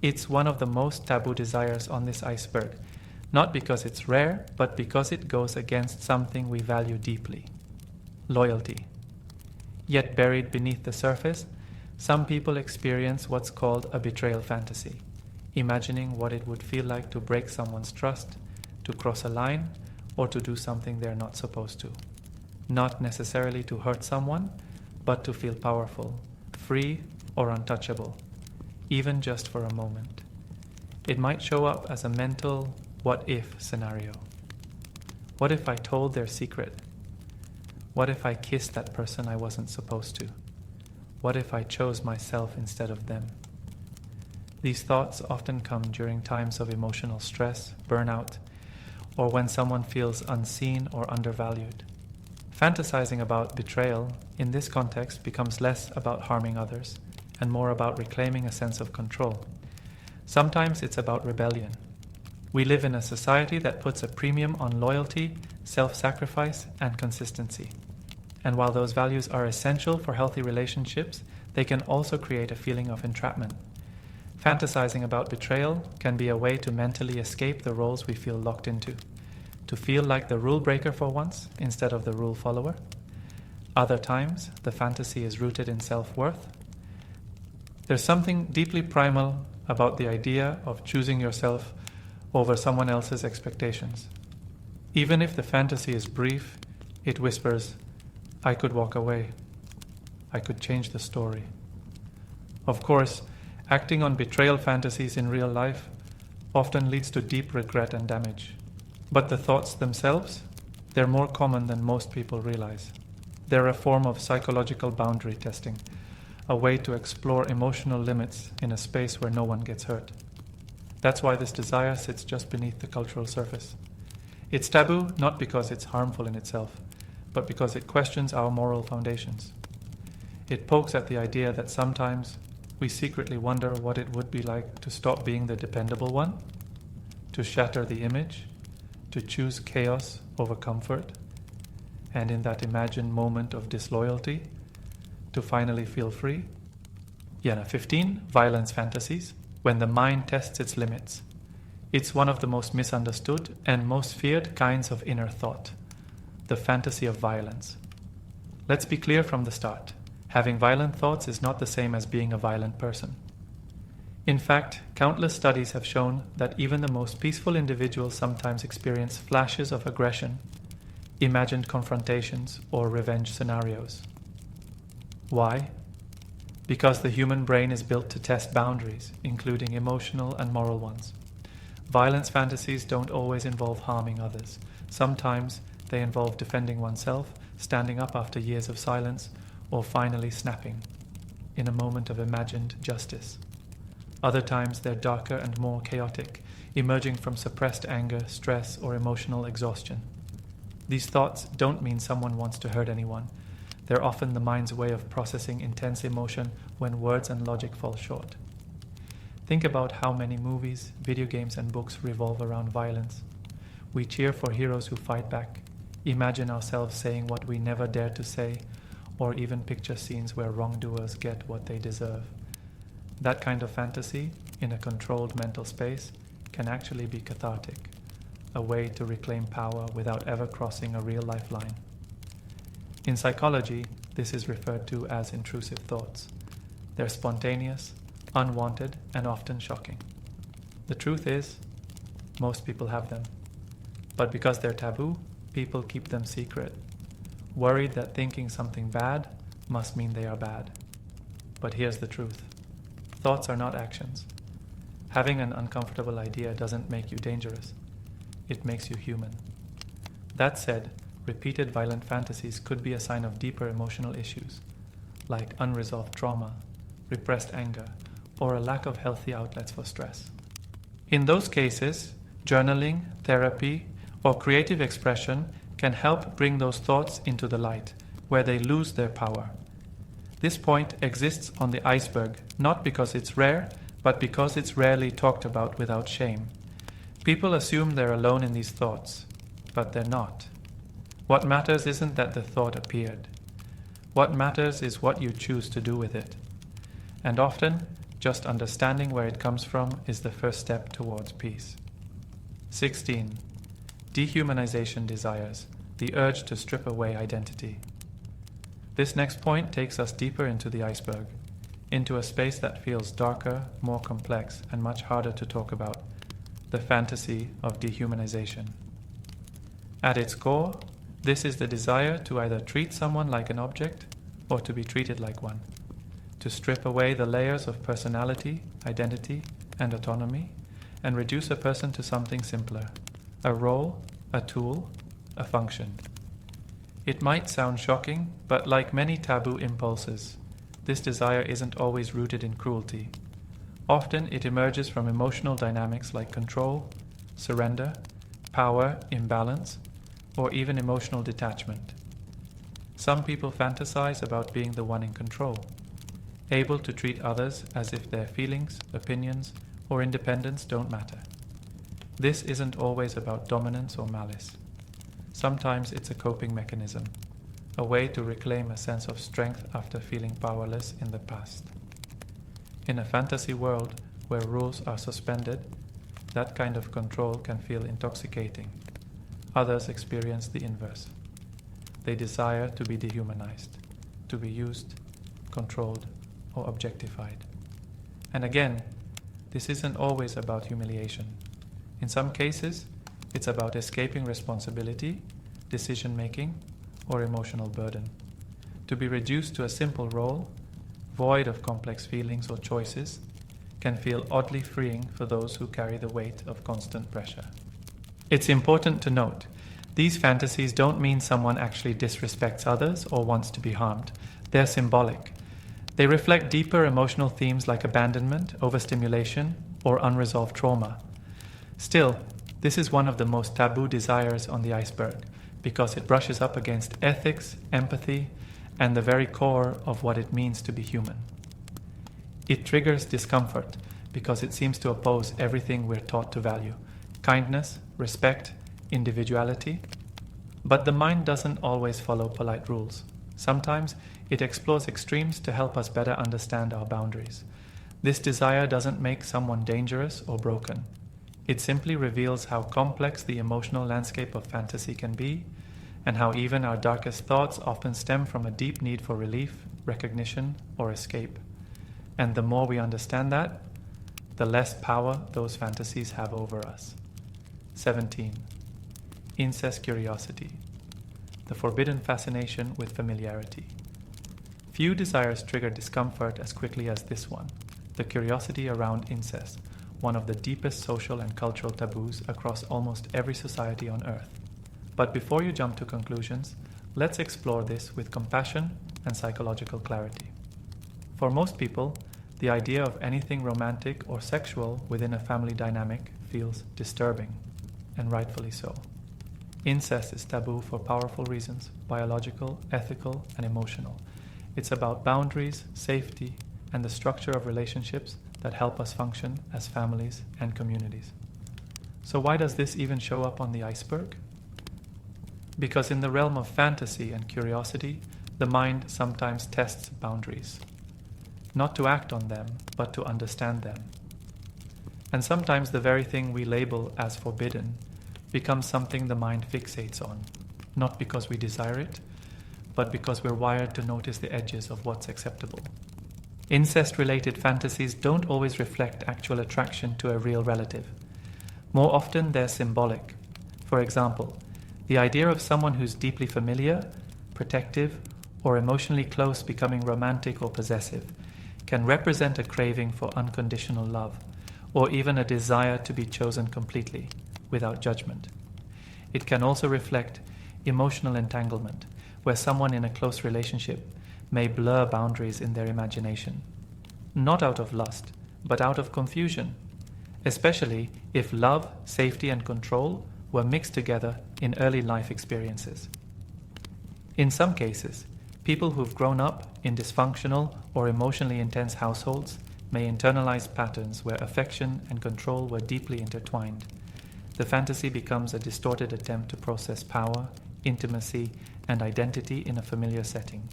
It's one of the most taboo desires on this iceberg, not because it's rare, but because it goes against something we value deeply: loyalty. Yet buried beneath the surface, some people experience what's called a betrayal fantasy. imagining what it would feel like to break someone's trust, to cross a line, or to do something they're not supposed to. Not necessarily to hurt someone, but to feel powerful, free, or untouchable, even just for a moment. It might show up as a mental what-if scenario. What if I told their secret? What if I kissed that person I wasn't supposed to? What if I chose myself instead of them? These thoughts often come during times of emotional stress, burnout, or when someone feels unseen or undervalued. Fantasizing about betrayal in this context becomes less about harming others and more about reclaiming a sense of control. Sometimes it's about rebellion. We live in a society that puts a premium on loyalty, self-sacrifice, and consistency. And while those values are essential for healthy relationships, they can also create a feeling of entrapment. Fantasizing about betrayal can be a way to mentally escape the roles we feel locked into, to feel like the rule breaker for once instead of the rule follower. Other times, the fantasy is rooted in self-worth. There's something deeply primal about the idea of choosing yourself over someone else's expectations. Even if the fantasy is brief, it whispers, "I could walk away. I could change the story." Of course, acting on betrayal fantasies in real life often leads to deep regret and damage. But the thoughts themselves, they're more common than most people realize. They're a form of psychological boundary testing, a way to explore emotional limits in a space where no one gets hurt. That's why this desire sits just beneath the cultural surface. It's taboo not because it's harmful in itself, but because it questions our moral foundations. It pokes at the idea that sometimes we secretly wonder what it would be like to stop being the dependable one, to shatter the image, to choose chaos over comfort, and in that imagined moment of disloyalty, to finally feel free. 15. Violence fantasies, when the mind tests its limits. It's one of the most misunderstood and most feared kinds of inner thought, the fantasy of violence. Let's be clear from the start. Having violent thoughts is not the same as being a violent person. In fact, countless studies have shown that even the most peaceful individuals sometimes experience flashes of aggression, imagined confrontations, or revenge scenarios. Why? Because the human brain is built to test boundaries, including emotional and moral ones. Violence fantasies don't always involve harming others. Sometimes they involve defending oneself, standing up after years of silence, or finally snapping in a moment of imagined justice. Other times they're darker and more chaotic, emerging from suppressed anger, stress, or emotional exhaustion. These thoughts don't mean someone wants to hurt anyone. They're often the mind's way of processing intense emotion when words and logic fall short. Think about how many movies, video games, and books revolve around violence. We cheer for heroes who fight back, imagine ourselves saying what we never dared to say, or even picture scenes where wrongdoers get what they deserve. That kind of fantasy, in a controlled mental space, can actually be cathartic, a way to reclaim power without ever crossing a real-life line. In psychology, this is referred to as intrusive thoughts. They're spontaneous, unwanted, and often shocking. The truth is, most people have them. But because they're taboo, people keep them secret, worried that thinking something bad must mean they are bad. But here's the truth. Thoughts are not actions. Having an uncomfortable idea doesn't make you dangerous. It makes you human. That said, repeated violent fantasies could be a sign of deeper emotional issues, like unresolved trauma, repressed anger, or a lack of healthy outlets for stress. In those cases, journaling, therapy, or creative expression can help bring those thoughts into the light, where they lose their power. This point exists on the iceberg, not because it's rare, but because it's rarely talked about without shame. People assume they're alone in these thoughts, but they're not. What matters isn't that the thought appeared. What matters is what you choose to do with it. And often, just understanding where it comes from is the first step towards peace. 16. Dehumanization desires, the urge to strip away identity. This next point takes us deeper into the iceberg. into a space that feels darker, more complex, and much harder to talk about, the fantasy of dehumanization. At its core, this is the desire to either treat someone like an object or to be treated like one, to strip away the layers of personality, identity, and autonomy, and reduce a person to something simpler, a role, a tool, a function. It might sound shocking, but like many taboo impulses, this desire isn't always rooted in cruelty. Often it emerges from emotional dynamics like control, surrender, power, imbalance, or even emotional detachment. Some people fantasize about being the one in control, able to treat others as if their feelings, opinions, or independence don't matter. This isn't always about dominance or malice. Sometimes it's a coping mechanism, a way to reclaim a sense of strength after feeling powerless in the past. In a fantasy world where rules are suspended, that kind of control can feel intoxicating. Others experience the inverse. They desire to be dehumanized, to be used, controlled, or objectified. And again, this isn't always about humiliation. In some cases, it's about escaping responsibility, decision-making, or emotional burden. To be reduced to a simple role, void of complex feelings or choices, can feel oddly freeing for those who carry the weight of constant pressure. It's important to note, these fantasies don't mean someone actually disrespects others or wants to be harmed. They're symbolic. They reflect deeper emotional themes like abandonment, overstimulation, or unresolved trauma. Still, this is one of the most taboo desires on the iceberg because it brushes up against ethics, empathy, and the very core of what it means to be human. It triggers discomfort because it seems to oppose everything we're taught to value: kindness, respect, individuality. But the mind doesn't always follow polite rules. Sometimes it explores extremes to help us better understand our boundaries. This desire doesn't make someone dangerous or broken. It simply reveals how complex the emotional landscape of fantasy can be, and how even our darkest thoughts often stem from a deep need for relief, recognition, or escape. And the more we understand that, the less power those fantasies have over us. 17. Incest curiosity. The forbidden fascination with familiarity. Few desires trigger discomfort as quickly as this one, the curiosity around incest, one of the deepest social and cultural taboos across almost every society on Earth. But before you jump to conclusions, let's explore this with compassion and psychological clarity. For most people, the idea of anything romantic or sexual within a family dynamic feels disturbing, and rightfully so. Incest is taboo for powerful reasons: biological, ethical, and emotional. It's about boundaries, safety, and the structure of relationships that help us function as families and communities. So why does this even show up on the iceberg? Because in the realm of fantasy and curiosity, the mind sometimes tests boundaries. Not to act on them, but to understand them. And sometimes the very thing we label as forbidden becomes something the mind fixates on, not because we desire it, but because we're wired to notice the edges of what's acceptable. Incest-related fantasies don't always reflect actual attraction to a real relative. More often, they're symbolic. For example, the idea of someone who's deeply familiar, protective, or emotionally close becoming romantic or possessive can represent a craving for unconditional love, or even a desire to be chosen completely, without judgment. It can also reflect emotional entanglement, where someone in a close relationship may blur boundaries in their imagination, not out of lust, but out of confusion, especially if love, safety, and control were mixed together in early life experiences. In some cases, people who've grown up in dysfunctional or emotionally intense households may internalize patterns where affection and control were deeply intertwined. The fantasy becomes a distorted attempt to process power, intimacy, and identity in a familiar setting.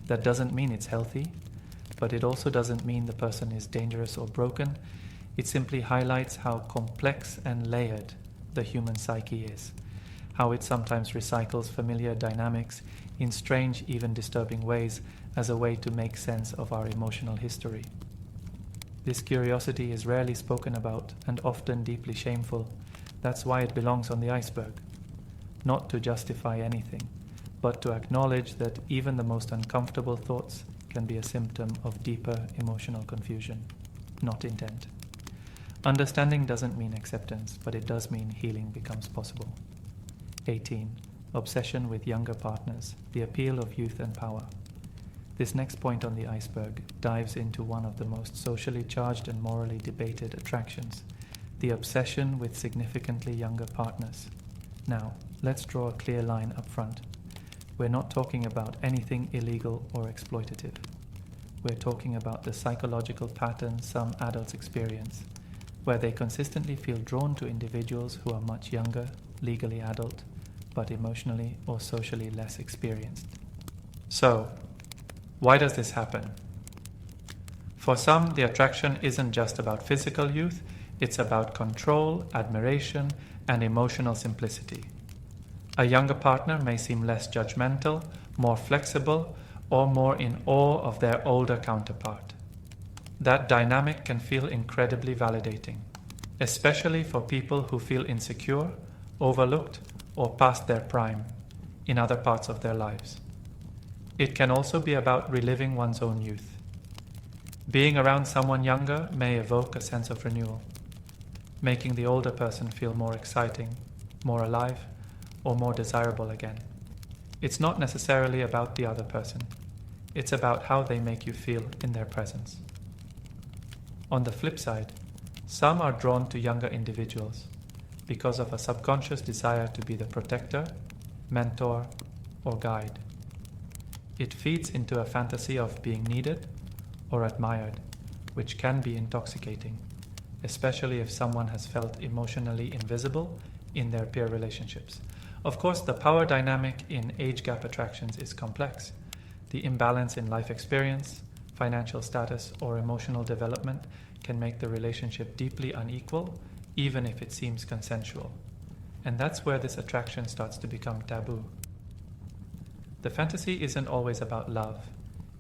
That doesn't mean it's healthy, but it also doesn't mean the person is dangerous or broken. It simply highlights how complex and layered the human psyche is, how it sometimes recycles familiar dynamics in strange, even disturbing ways as a way to make sense of our emotional history. This curiosity is rarely spoken about and often deeply shameful. That's why it belongs on the iceberg. Not to justify anything, but to acknowledge that even the most uncomfortable thoughts can be a symptom of deeper emotional confusion, not intent. Understanding doesn't mean acceptance, but it does mean healing becomes possible. 18. Obsession with younger partners, the appeal of youth and power. This next point on the iceberg dives into one of the most socially charged and morally debated attractions, the obsession with significantly younger partners. Now, let's draw a clear line up front. We're not talking about anything illegal or exploitative. We're talking about the psychological pattern some adults experience, where they consistently feel drawn to individuals who are much younger, legally adult, but emotionally or socially less experienced. So, why does this happen? For some, the attraction isn't just about physical youth, it's about control, admiration, and emotional simplicity. A younger partner may seem less judgmental, more flexible, or more in awe of their older counterpart. That dynamic can feel incredibly validating, especially for people who feel insecure, overlooked, or past their prime in other parts of their lives. It can also be about reliving one's own youth. Being around someone younger may evoke a sense of renewal, making the older person feel more exciting, more alive, or more desirable again. It's not necessarily about the other person. It's about how they make you feel in their presence. On the flip side, some are drawn to younger individuals because of a subconscious desire to be the protector, mentor, or guide. It feeds into a fantasy of being needed or admired, which can be intoxicating, especially if someone has felt emotionally invisible in their peer relationships. Of course, the power dynamic in age gap attractions is complex. The imbalance in life experience, financial status, or emotional development can make the relationship deeply unequal, even if it seems consensual. And that's where this attraction starts to become taboo. The fantasy isn't always about love.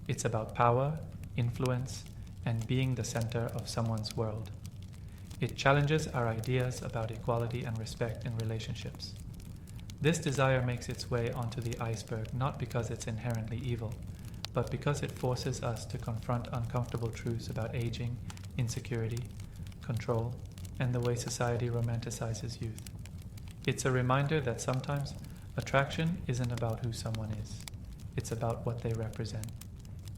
It's about power, influence, and being the center of someone's world. It challenges our ideas about equality and respect in relationships. This desire makes its way onto the iceberg not because it's inherently evil, but because it forces us to confront uncomfortable truths about aging, insecurity, control, and the way society romanticizes youth. It's a reminder that sometimes attraction isn't about who someone is. It's about what they represent.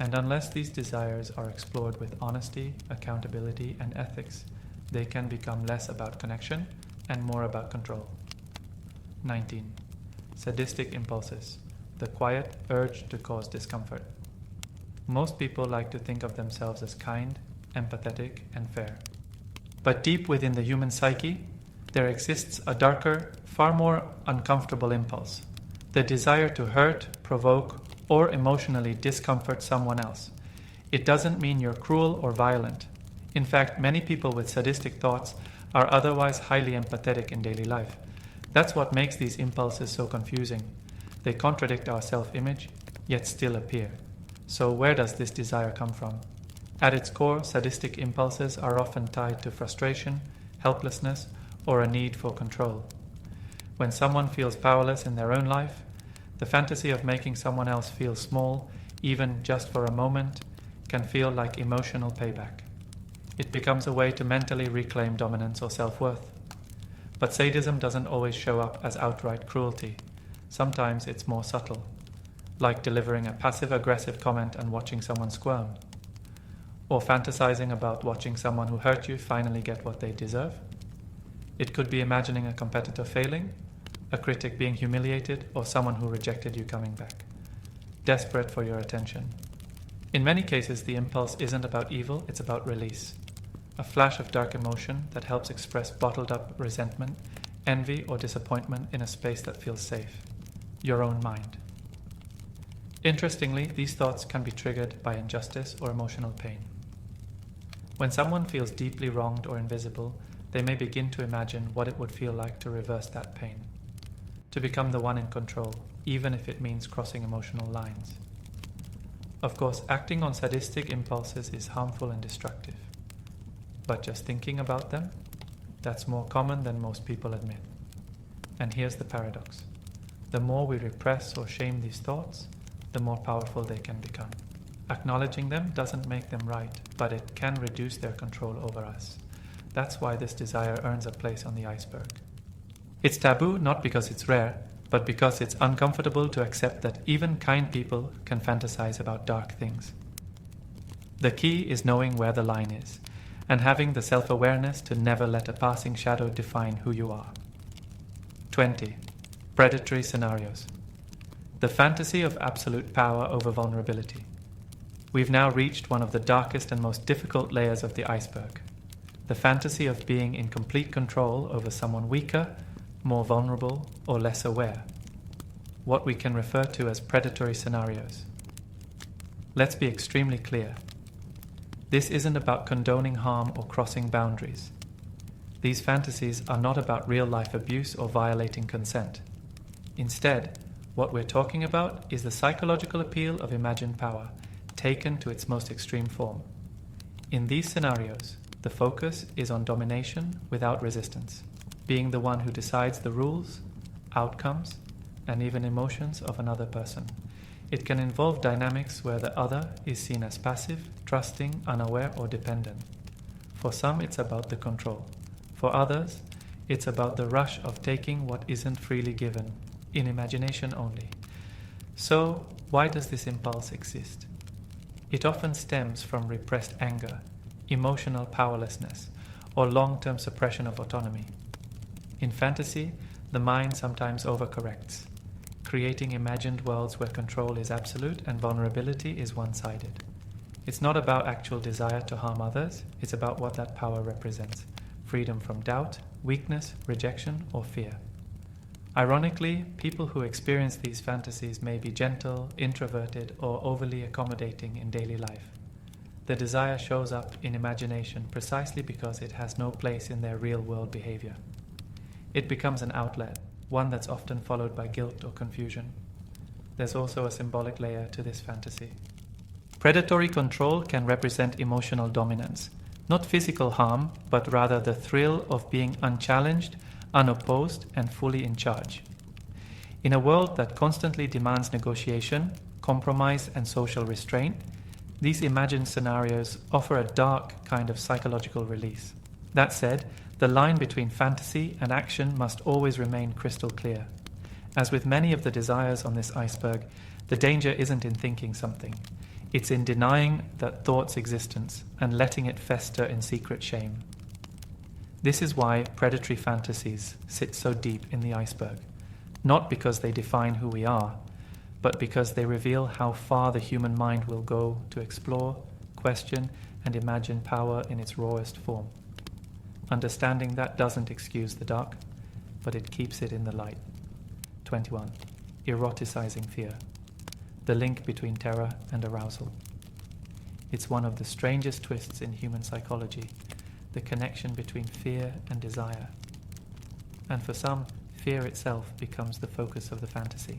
And unless these desires are explored with honesty, accountability, and ethics, they can become less about connection and more about control. 19. Sadistic impulses, the quiet urge to cause discomfort. Most people like to think of themselves as kind, empathetic, and fair. But deep within the human psyche, there exists a darker, far more uncomfortable impulse, the desire to hurt, provoke, or emotionally discomfort someone else. It doesn't mean you're cruel or violent. In fact, many people with sadistic thoughts are otherwise highly empathetic in daily life. That's what makes these impulses so confusing. They contradict our self-image, yet still appear. So where does this desire come from? At its core, sadistic impulses are often tied to frustration, helplessness, or a need for control. When someone feels powerless in their own life, the fantasy of making someone else feel small, even just for a moment, can feel like emotional payback. It becomes a way to mentally reclaim dominance or self-worth. But sadism doesn't always show up as outright cruelty. Sometimes it's more subtle, like delivering a passive-aggressive comment and watching someone squirm, or fantasizing about watching someone who hurt you finally get what they deserve. It could be imagining a competitor failing, a critic being humiliated, or someone who rejected you coming back, desperate for your attention. In many cases, the impulse isn't about evil, it's about release. A flash of dark emotion that helps express bottled up resentment, envy, or disappointment in a space that feels safe, your own mind. Interestingly, these thoughts can be triggered by injustice or emotional pain. When someone feels deeply wronged or invisible, they may begin to imagine what it would feel like to reverse that pain, to become the one in control, even if it means crossing emotional lines. Of course, acting on sadistic impulses is harmful and destructive. But just thinking about them, that's more common than most people admit. And here's the paradox. The more we repress or shame these thoughts, the more powerful they can become. Acknowledging them doesn't make them right, but it can reduce their control over us. That's why this desire earns a place on the iceberg. It's taboo not because it's rare, but because it's uncomfortable to accept that even kind people can fantasize about dark things. The key is knowing where the line is, and having the self-awareness to never let a passing shadow define who you are. 20. Predatory scenarios. The fantasy of absolute power over vulnerability. We've now reached one of the darkest and most difficult layers of the iceberg. The fantasy of being in complete control over someone weaker, more vulnerable, or less aware. What we can refer to as predatory scenarios. Let's be extremely clear. This isn't about condoning harm or crossing boundaries. These fantasies are not about real-life abuse or violating consent. Instead, what we're talking about is the psychological appeal of imagined power, taken to its most extreme form. In these scenarios, the focus is on domination without resistance, being the one who decides the rules, outcomes, and even emotions of another person. It can involve dynamics where the other is seen as passive, trusting, unaware, or dependent. For some, it's about the control. For others, it's about the rush of taking what isn't freely given, in imagination only. So, why does this impulse exist? It often stems from repressed anger, emotional powerlessness, or long-term suppression of autonomy. In fantasy, the mind sometimes overcorrects, creating imagined worlds where control is absolute and vulnerability is one-sided. It's not about actual desire to harm others, it's about what that power represents: freedom from doubt, weakness, rejection, or fear. Ironically, people who experience these fantasies may be gentle, introverted, or overly accommodating in daily life. The desire shows up in imagination precisely because it has no place in their real-world behavior. It becomes an outlet, one that's often followed by guilt or confusion. There's also a symbolic layer to this fantasy. Predatory control can represent emotional dominance, not physical harm, but rather the thrill of being unchallenged, unopposed, and fully in charge. In a world that constantly demands negotiation, compromise, and social restraint, these imagined scenarios offer a dark kind of psychological release. That said, the line between fantasy and action must always remain crystal clear. As with many of the desires on this iceberg, the danger isn't in thinking something. It's in denying that thought's existence and letting it fester in secret shame. This is why predatory fantasies sit so deep in the iceberg, not because they define who we are, but because they reveal how far the human mind will go to explore, question, and imagine power in its rawest form. Understanding that doesn't excuse the dark, but it keeps it in the light. 21. Eroticizing fear. The link between terror and arousal. It's one of the strangest twists in human psychology, the connection between fear and desire. And for some, fear itself becomes the focus of the fantasy.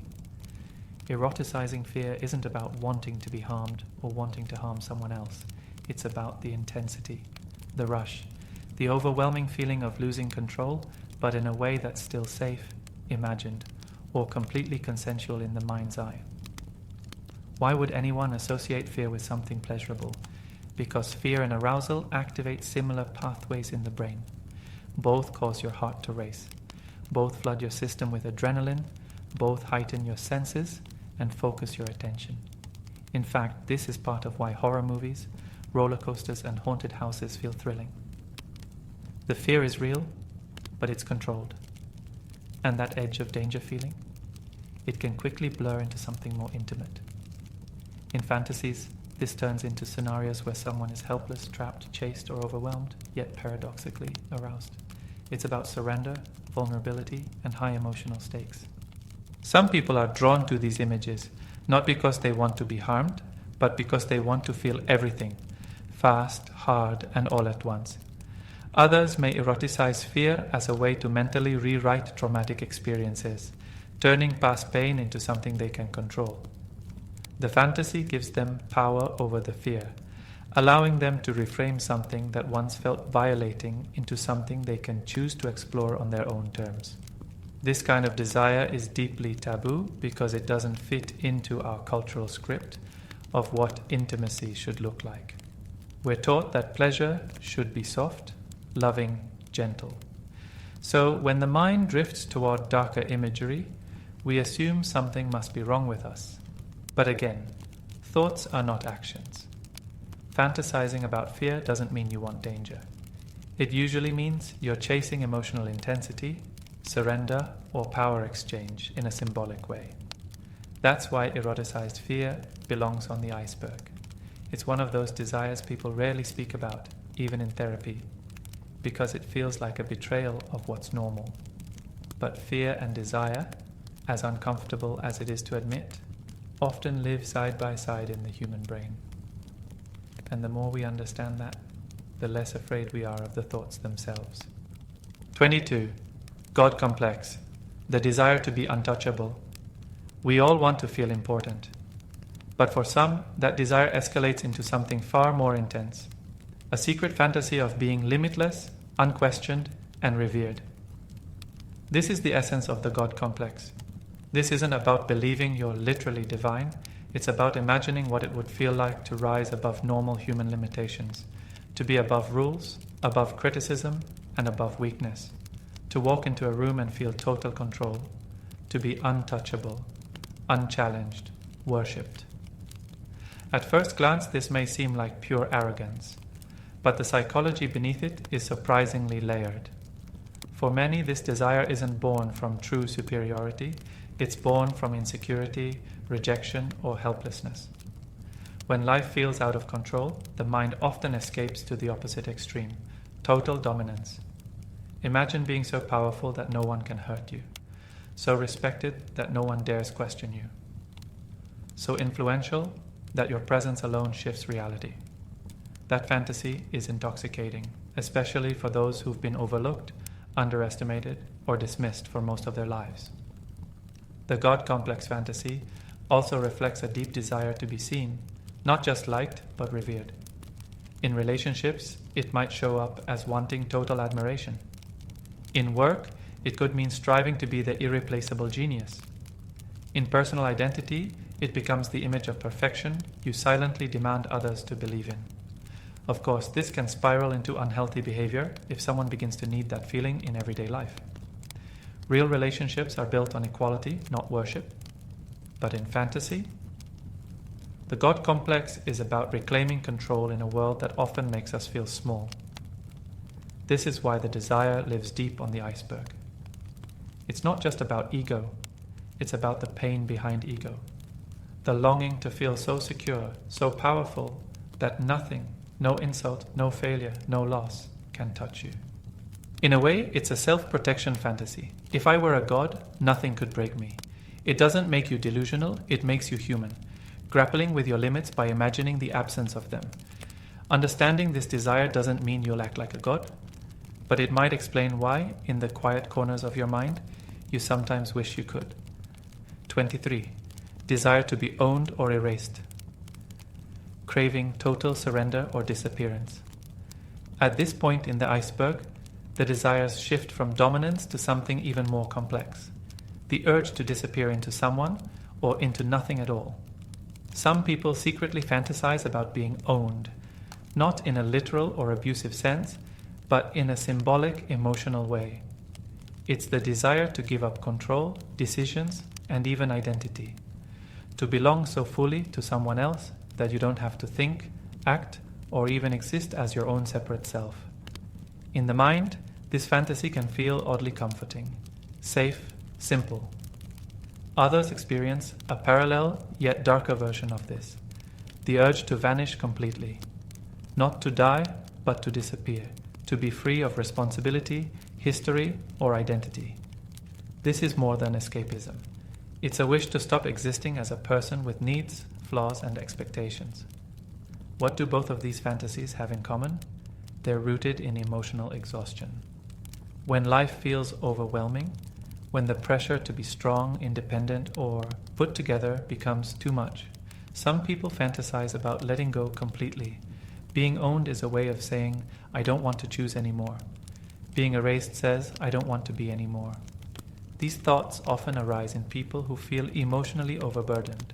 Eroticizing fear isn't about wanting to be harmed or wanting to harm someone else. It's about the intensity, the rush, the overwhelming feeling of losing control, but in a way that's still safe, imagined, or completely consensual in the mind's eye. Why would anyone associate fear with something pleasurable? Because fear and arousal activate similar pathways in the brain. Both cause your heart to race. Both flood your system with adrenaline. Both heighten your senses and focus your attention. In fact, this is part of why horror movies, roller coasters, and haunted houses feel thrilling. The fear is real, but it's controlled. And that edge of danger feeling? It can quickly blur into something more intimate. In fantasies, this turns into scenarios where someone is helpless, trapped, chased, or overwhelmed, yet paradoxically aroused. It's about surrender, vulnerability, and high emotional stakes. Some people are drawn to these images, not because they want to be harmed, but because they want to feel everything, fast, hard, and all at once. Others may eroticize fear as a way to mentally rewrite traumatic experiences, turning past pain into something they can control. The fantasy gives them power over the fear, allowing them to reframe something that once felt violating into something they can choose to explore on their own terms. This kind of desire is deeply taboo because it doesn't fit into our cultural script of what intimacy should look like. We're taught that pleasure should be soft, loving, gentle. So when the mind drifts toward darker imagery, we assume something must be wrong with us. But again, thoughts are not actions. Fantasizing about fear doesn't mean you want danger. It usually means you're chasing emotional intensity, surrender, or power exchange in a symbolic way. That's why eroticized fear belongs on the iceberg. It's one of those desires people rarely speak about, even in therapy, because it feels like a betrayal of what's normal. But fear and desire, as uncomfortable as it is to admit, often live side by side in the human brain. And the more we understand that, the less afraid we are of the thoughts themselves. 22. God complex. The desire to be untouchable. We all want to feel important. But for some, that desire escalates into something far more intense. A secret fantasy of being limitless, unquestioned, and revered. This is the essence of the God complex. This isn't about believing you're literally divine. It's about imagining what it would feel like to rise above normal human limitations, to be above rules, above criticism, and above weakness, to walk into a room and feel total control, to be untouchable, unchallenged, worshipped. At first glance, this may seem like pure arrogance, but the psychology beneath it is surprisingly layered. For many, this desire isn't born from true superiority. It's born from insecurity, rejection, or helplessness. When life feels out of control, the mind often escapes to the opposite extreme, total dominance. Imagine being so powerful that no one can hurt you, so respected that no one dares question you, so influential that your presence alone shifts reality. That fantasy is intoxicating, especially for those who've been overlooked, underestimated, or dismissed for most of their lives. The God complex fantasy also reflects a deep desire to be seen, not just liked, but revered. In relationships, it might show up as wanting total admiration. In work, it could mean striving to be the irreplaceable genius. In personal identity, it becomes the image of perfection you silently demand others to believe in. Of course, this can spiral into unhealthy behavior if someone begins to need that feeling in everyday life. Real relationships are built on equality, not worship. But in fantasy, the God complex is about reclaiming control in a world that often makes us feel small. This is why the desire lives deep on the iceberg. It's not just about ego, it's about the pain behind ego. The longing to feel so secure, so powerful, that nothing, no insult, no failure, no loss can touch you. In a way, it's a self-protection fantasy. If I were a god, nothing could break me. It doesn't make you delusional, it makes you human, grappling with your limits by imagining the absence of them. Understanding this desire doesn't mean you'll act like a god, but it might explain why, in the quiet corners of your mind, you sometimes wish you could. 23. Desire to be owned or erased. Craving total surrender or disappearance. At this point in the iceberg, the desires shift from dominance to something even more complex. The urge to disappear into someone or into nothing at all. Some people secretly fantasize about being owned, not in a literal or abusive sense, but in a symbolic, emotional way. It's the desire to give up control, decisions, and even identity. To belong so fully to someone else that you don't have to think, act, or even exist as your own separate self. In the mind, this fantasy can feel oddly comforting, safe, simple. Others experience a parallel yet darker version of this, the urge to vanish completely, not to die, but to disappear, to be free of responsibility, history, or identity. This is more than escapism. It's a wish to stop existing as a person with needs, flaws, and expectations. What do both of these fantasies have in common? They're rooted in emotional exhaustion. When life feels overwhelming, when the pressure to be strong, independent, or put together becomes too much. Some people fantasize about letting go completely. Being owned is a way of saying, I don't want to choose anymore. Being erased says, I don't want to be anymore. These thoughts often arise in people who feel emotionally overburdened,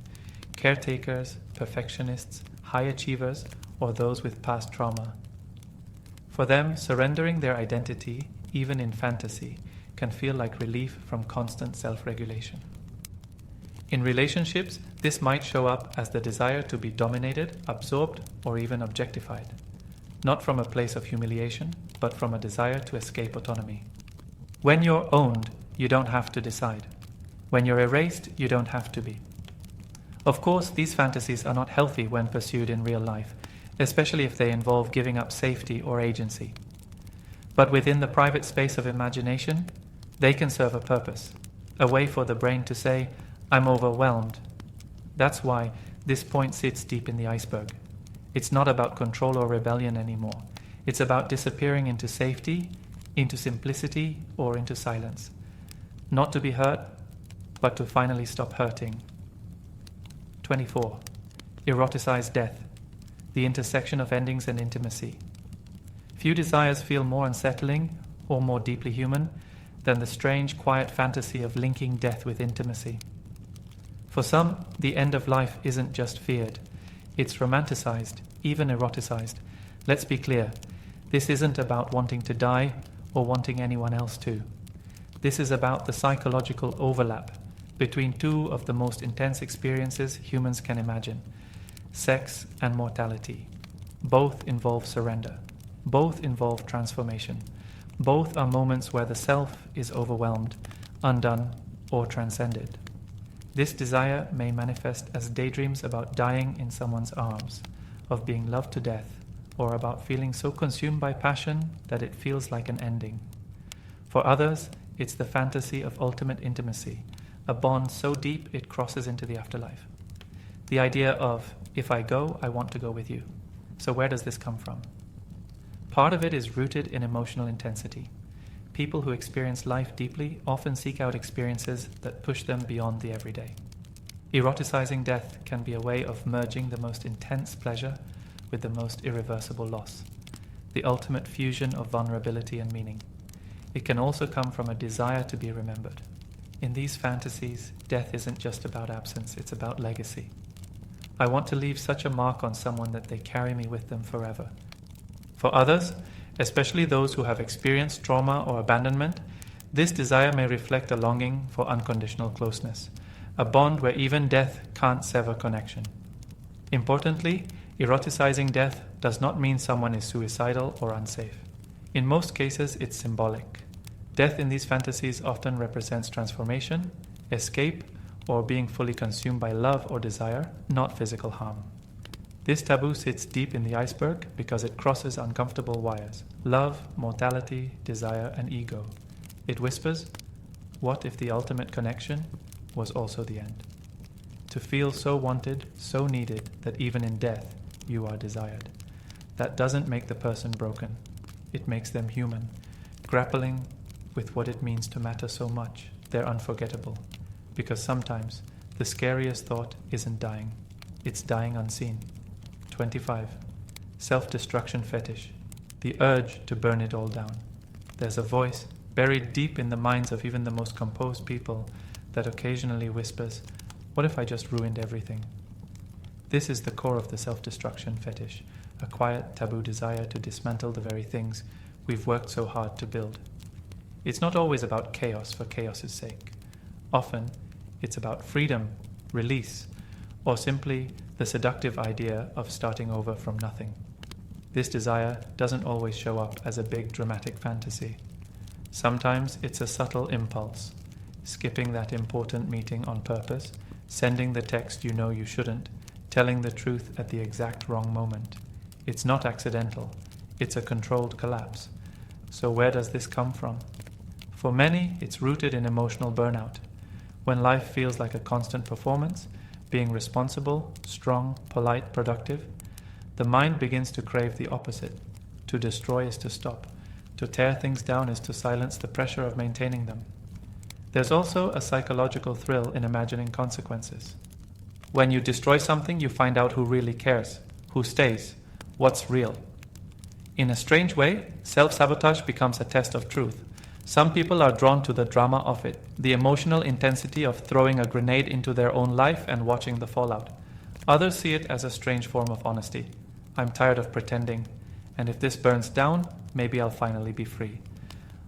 caretakers, perfectionists, high achievers, or those with past trauma. For them, surrendering their identity, even in fantasy, can feel like relief from constant self-regulation. In relationships, this might show up as the desire to be dominated, absorbed, or even objectified. Not from a place of humiliation, but from a desire to escape autonomy. When you're owned, you don't have to decide. When you're erased, you don't have to be. Of course, these fantasies are not healthy when pursued in real life, especially if they involve giving up safety or agency. But within the private space of imagination, they can serve a purpose, a way for the brain to say, I'm overwhelmed. That's why this point sits deep in the iceberg. It's not about control or rebellion anymore. It's about disappearing into safety, into simplicity, or into silence. Not to be hurt, but to finally stop hurting. 24. Eroticized death, the intersection of endings and intimacy. Few desires feel more unsettling or more deeply human than the strange, quiet fantasy of linking death with intimacy. For some, the end of life isn't just feared. It's romanticized, even eroticized. Let's be clear, this isn't about wanting to die or wanting anyone else to. This is about the psychological overlap between two of the most intense experiences humans can imagine, sex and mortality. Both involve surrender. Both involve transformation. Both are moments where the self is overwhelmed, undone, or transcended. This desire may manifest as daydreams about dying in someone's arms, of being loved to death, or about feeling so consumed by passion that it feels like an ending. For others, it's the fantasy of ultimate intimacy, a bond so deep it crosses into the afterlife. The idea of, if I go, I want to go with you. So where does this come from? Part of it is rooted in emotional intensity. People who experience life deeply often seek out experiences that push them beyond the everyday. Eroticizing death can be a way of merging the most intense pleasure with the most irreversible loss, the ultimate fusion of vulnerability and meaning. It can also come from a desire to be remembered. In these fantasies, death isn't just about absence, it's about legacy. I want to leave such a mark on someone that they carry me with them forever. For others, especially those who have experienced trauma or abandonment, this desire may reflect a longing for unconditional closeness, a bond where even death can't sever connection. Importantly, eroticizing death does not mean someone is suicidal or unsafe. In most cases, it's symbolic. Death in these fantasies often represents transformation, escape, or being fully consumed by love or desire, not physical harm. This taboo sits deep in the iceberg because it crosses uncomfortable wires: love, mortality, desire, and ego. It whispers, what if the ultimate connection was also the end? To feel so wanted, so needed, that even in death you are desired. That doesn't make the person broken. It makes them human, grappling with what it means to matter so much. They're unforgettable. Because sometimes the scariest thought isn't dying, it's dying unseen. 25. Self-destruction fetish, the urge to burn it all down. There's a voice buried deep in the minds of even the most composed people that occasionally whispers, what if I just ruined everything? This is the core of the self-destruction fetish, a quiet, taboo desire to dismantle the very things we've worked so hard to build. It's not always about chaos for chaos's sake. Often, it's about freedom, release, or simply the seductive idea of starting over from nothing. This desire doesn't always show up as a big dramatic fantasy. Sometimes it's a subtle impulse, skipping that important meeting on purpose, sending the text you know you shouldn't, telling the truth at the exact wrong moment. It's not accidental, it's a controlled collapse. So where does this come from? For many, it's rooted in emotional burnout. When life feels like a constant performance, being responsible, strong, polite, productive, the mind begins to crave the opposite. To destroy is to stop. To tear things down is to silence the pressure of maintaining them. There's also a psychological thrill in imagining consequences. When you destroy something, you find out who really cares, who stays, what's real. In a strange way, self-sabotage becomes a test of truth. Some people are drawn to the drama of it, the emotional intensity of throwing a grenade into their own life and watching the fallout. Others see it as a strange form of honesty. I'm tired of pretending, and if this burns down, maybe I'll finally be free.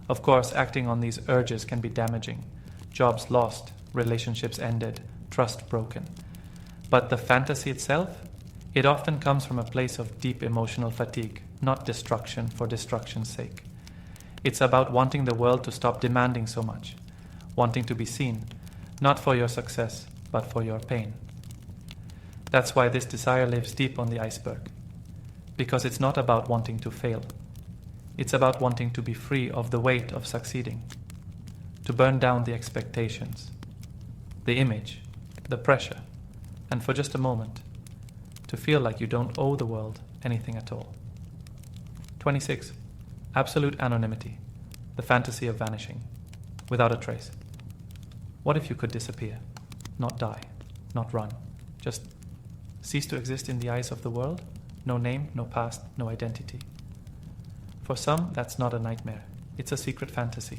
Of course, acting on these urges can be damaging. Jobs lost, relationships ended, trust broken. But the fantasy itself, it often comes from a place of deep emotional fatigue, not destruction for destruction's sake. It's about wanting the world to stop demanding so much, wanting to be seen, not for your success, but for your pain. That's why this desire lives deep on the iceberg, because it's not about wanting to fail. It's about wanting to be free of the weight of succeeding, to burn down the expectations, the image, the pressure, and for just a moment, to feel like you don't owe the world anything at all. 26. Absolute anonymity, the fantasy of vanishing, without a trace. What if you could disappear, not die, not run, just cease to exist in the eyes of the world? No name, no past, no identity. For some, that's not a nightmare. It's a secret fantasy.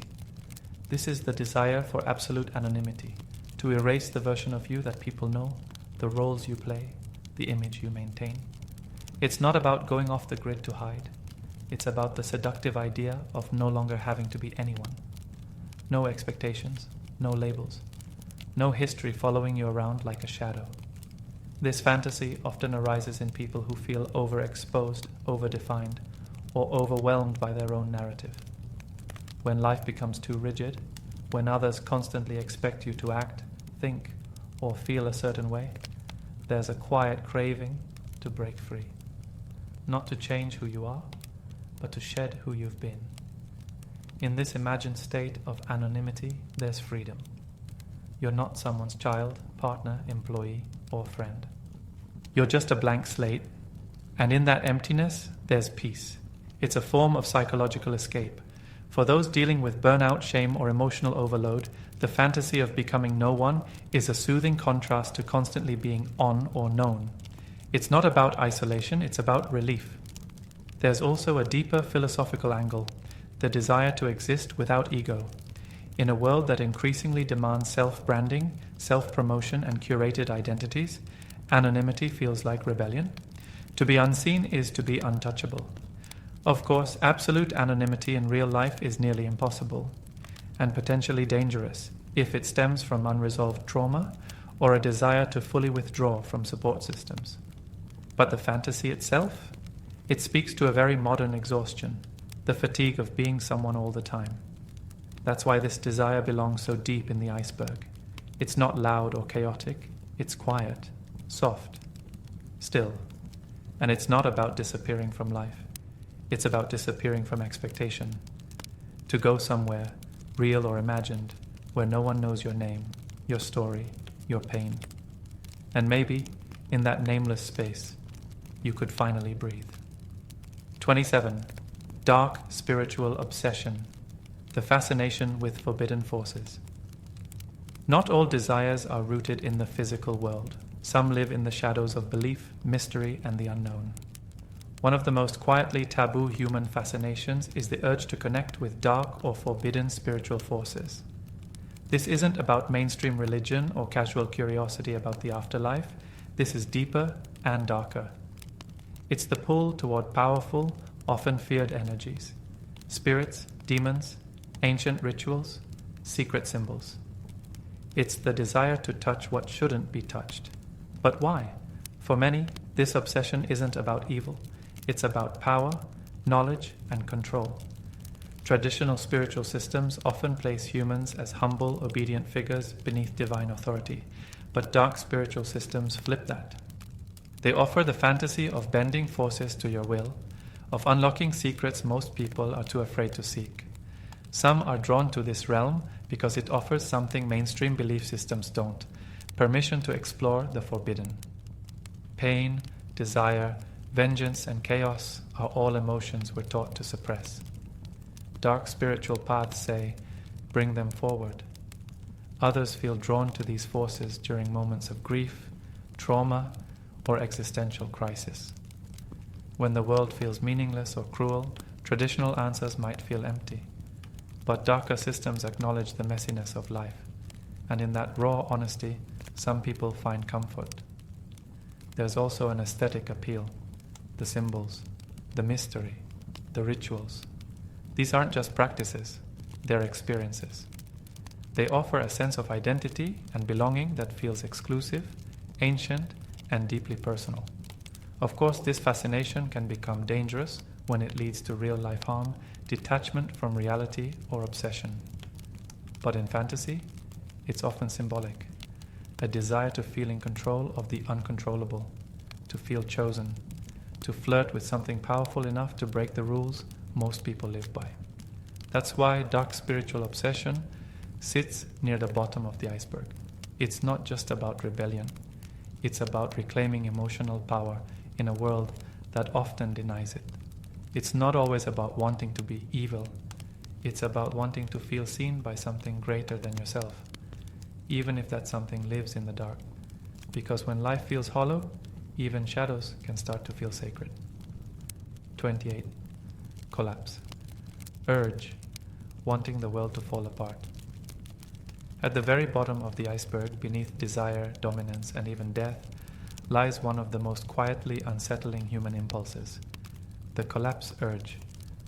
This is the desire for absolute anonymity, to erase the version of you that people know, the roles you play, the image you maintain. It's not about going off the grid to hide. It's about the seductive idea of no longer having to be anyone. No expectations, no labels, no history following you around like a shadow. This fantasy often arises in people who feel overexposed, overdefined, or overwhelmed by their own narrative. When life becomes too rigid, when others constantly expect you to act, think, or feel a certain way, there's a quiet craving to break free. Not to change who you are, but to shed who you've been. In this imagined state of anonymity, there's freedom. You're not someone's child, partner, employee, or friend. You're just a blank slate, and in that emptiness, there's peace. It's a form of psychological escape. For those dealing with burnout, shame, or emotional overload, the fantasy of becoming no one is a soothing contrast to constantly being on or known. It's not about isolation, it's about relief. There's also a deeper philosophical angle, the desire to exist without ego. In a world that increasingly demands self-branding, self-promotion, and curated identities, anonymity feels like rebellion. To be unseen is to be untouchable. Of course, absolute anonymity in real life is nearly impossible, and potentially dangerous if it stems from unresolved trauma or a desire to fully withdraw from support systems. But the fantasy itself? It speaks to a very modern exhaustion, the fatigue of being someone all the time. That's why this desire belongs so deep in the iceberg. It's not loud or chaotic, it's quiet, soft, still. And it's not about disappearing from life. It's about disappearing from expectation. To go somewhere, real or imagined, where no one knows your name, your story, your pain. And maybe, in that nameless space, you could finally breathe. 27. Dark spiritual obsession, the fascination with forbidden forces. Not all desires are rooted in the physical world. Some live in the shadows of belief, mystery, and the unknown. One of the most quietly taboo human fascinations is the urge to connect with dark or forbidden spiritual forces. This isn't about mainstream religion or casual curiosity about the afterlife. This is deeper and darker. It's the pull toward powerful, often feared energies, spirits, demons, ancient rituals, secret symbols. It's the desire to touch what shouldn't be touched. But why? For many, this obsession isn't about evil. It's about power, knowledge, and control. Traditional spiritual systems often place humans as humble, obedient figures beneath divine authority, but dark spiritual systems flip that. They offer the fantasy of bending forces to your will, of unlocking secrets most people are too afraid to seek. Some are drawn to this realm because it offers something mainstream belief systems don't: permission to explore the forbidden. Pain, desire, vengeance, and chaos are all emotions we're taught to suppress. Dark spiritual paths say, bring them forward. Others feel drawn to these forces during moments of grief, trauma, or existential crisis. When the world feels meaningless or cruel, traditional answers might feel empty. But darker systems acknowledge the messiness of life, and in that raw honesty, some people find comfort. There's also an aesthetic appeal, the symbols, the mystery, the rituals. These aren't just practices, they're experiences. They offer a sense of identity and belonging that feels exclusive, ancient, and deeply personal. Of course, this fascination can become dangerous when it leads to real-life harm, detachment from reality, or obsession. But in fantasy, it's often symbolic. A desire to feel in control of the uncontrollable, to feel chosen, to flirt with something powerful enough to break the rules most people live by. That's why dark spiritual obsession sits near the bottom of the iceberg. It's not just about rebellion. It's about reclaiming emotional power in a world that often denies it. It's not always about wanting to be evil. It's about wanting to feel seen by something greater than yourself, even if that something lives in the dark. Because when life feels hollow, even shadows can start to feel sacred. 28. Collapse. Urge. Wanting the world to fall apart. At the very bottom of the iceberg, beneath desire, dominance, and even death, lies one of the most quietly unsettling human impulses, the collapse urge,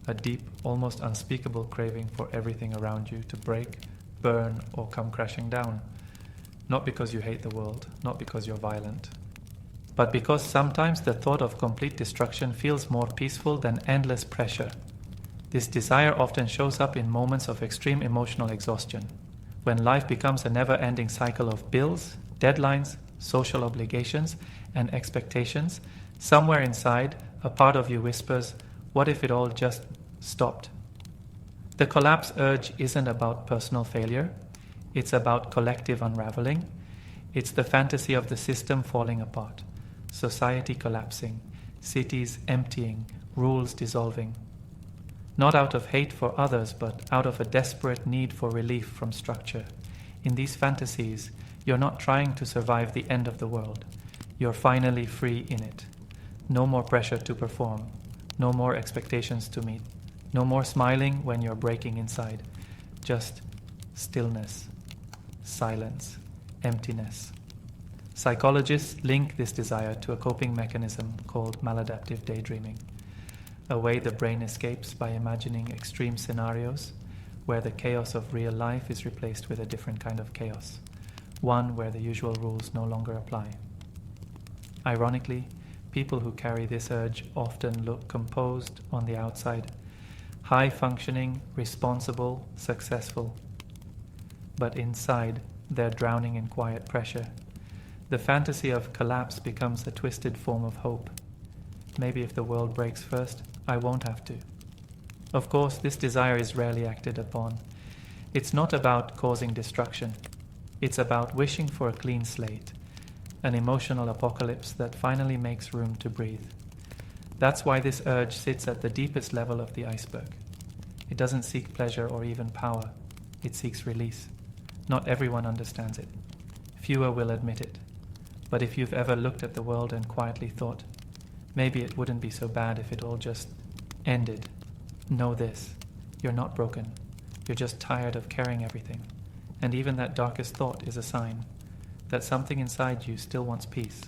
a deep, almost unspeakable craving for everything around you to break, burn, or come crashing down. Not because you hate the world, not because you're violent, but because sometimes the thought of complete destruction feels more peaceful than endless pressure. This desire often shows up in moments of extreme emotional exhaustion, when life becomes a never-ending cycle of bills, deadlines, social obligations, and expectations. Somewhere inside, a part of you whispers, what if it all just stopped? The collapse urge isn't about personal failure. It's about collective unraveling. It's the fantasy of the system falling apart, society collapsing, cities emptying, rules dissolving. Not out of hate for others, but out of a desperate need for relief from structure. In these fantasies, you're not trying to survive the end of the world. You're finally free in it. No more pressure to perform. No more expectations to meet. No more smiling when you're breaking inside. Just stillness, silence, emptiness. Psychologists link this desire to a coping mechanism called maladaptive daydreaming, a way the brain escapes by imagining extreme scenarios where the chaos of real life is replaced with a different kind of chaos, one where the usual rules no longer apply. Ironically, people who carry this urge often look composed on the outside, high-functioning, responsible, successful. But inside, they're drowning in quiet pressure. The fantasy of collapse becomes a twisted form of hope. Maybe if the world breaks first, I won't have to. Of course, this desire is rarely acted upon. It's not about causing destruction. It's about wishing for a clean slate, an emotional apocalypse that finally makes room to breathe. That's why this urge sits at the deepest level of the iceberg. It doesn't seek pleasure or even power. It seeks release. Not everyone understands it. Fewer will admit it. But if you've ever looked at the world and quietly thought, maybe it wouldn't be so bad if it all just ended, know this: you're not broken. You're just tired of carrying everything. And even that darkest thought is a sign that something inside you still wants peace.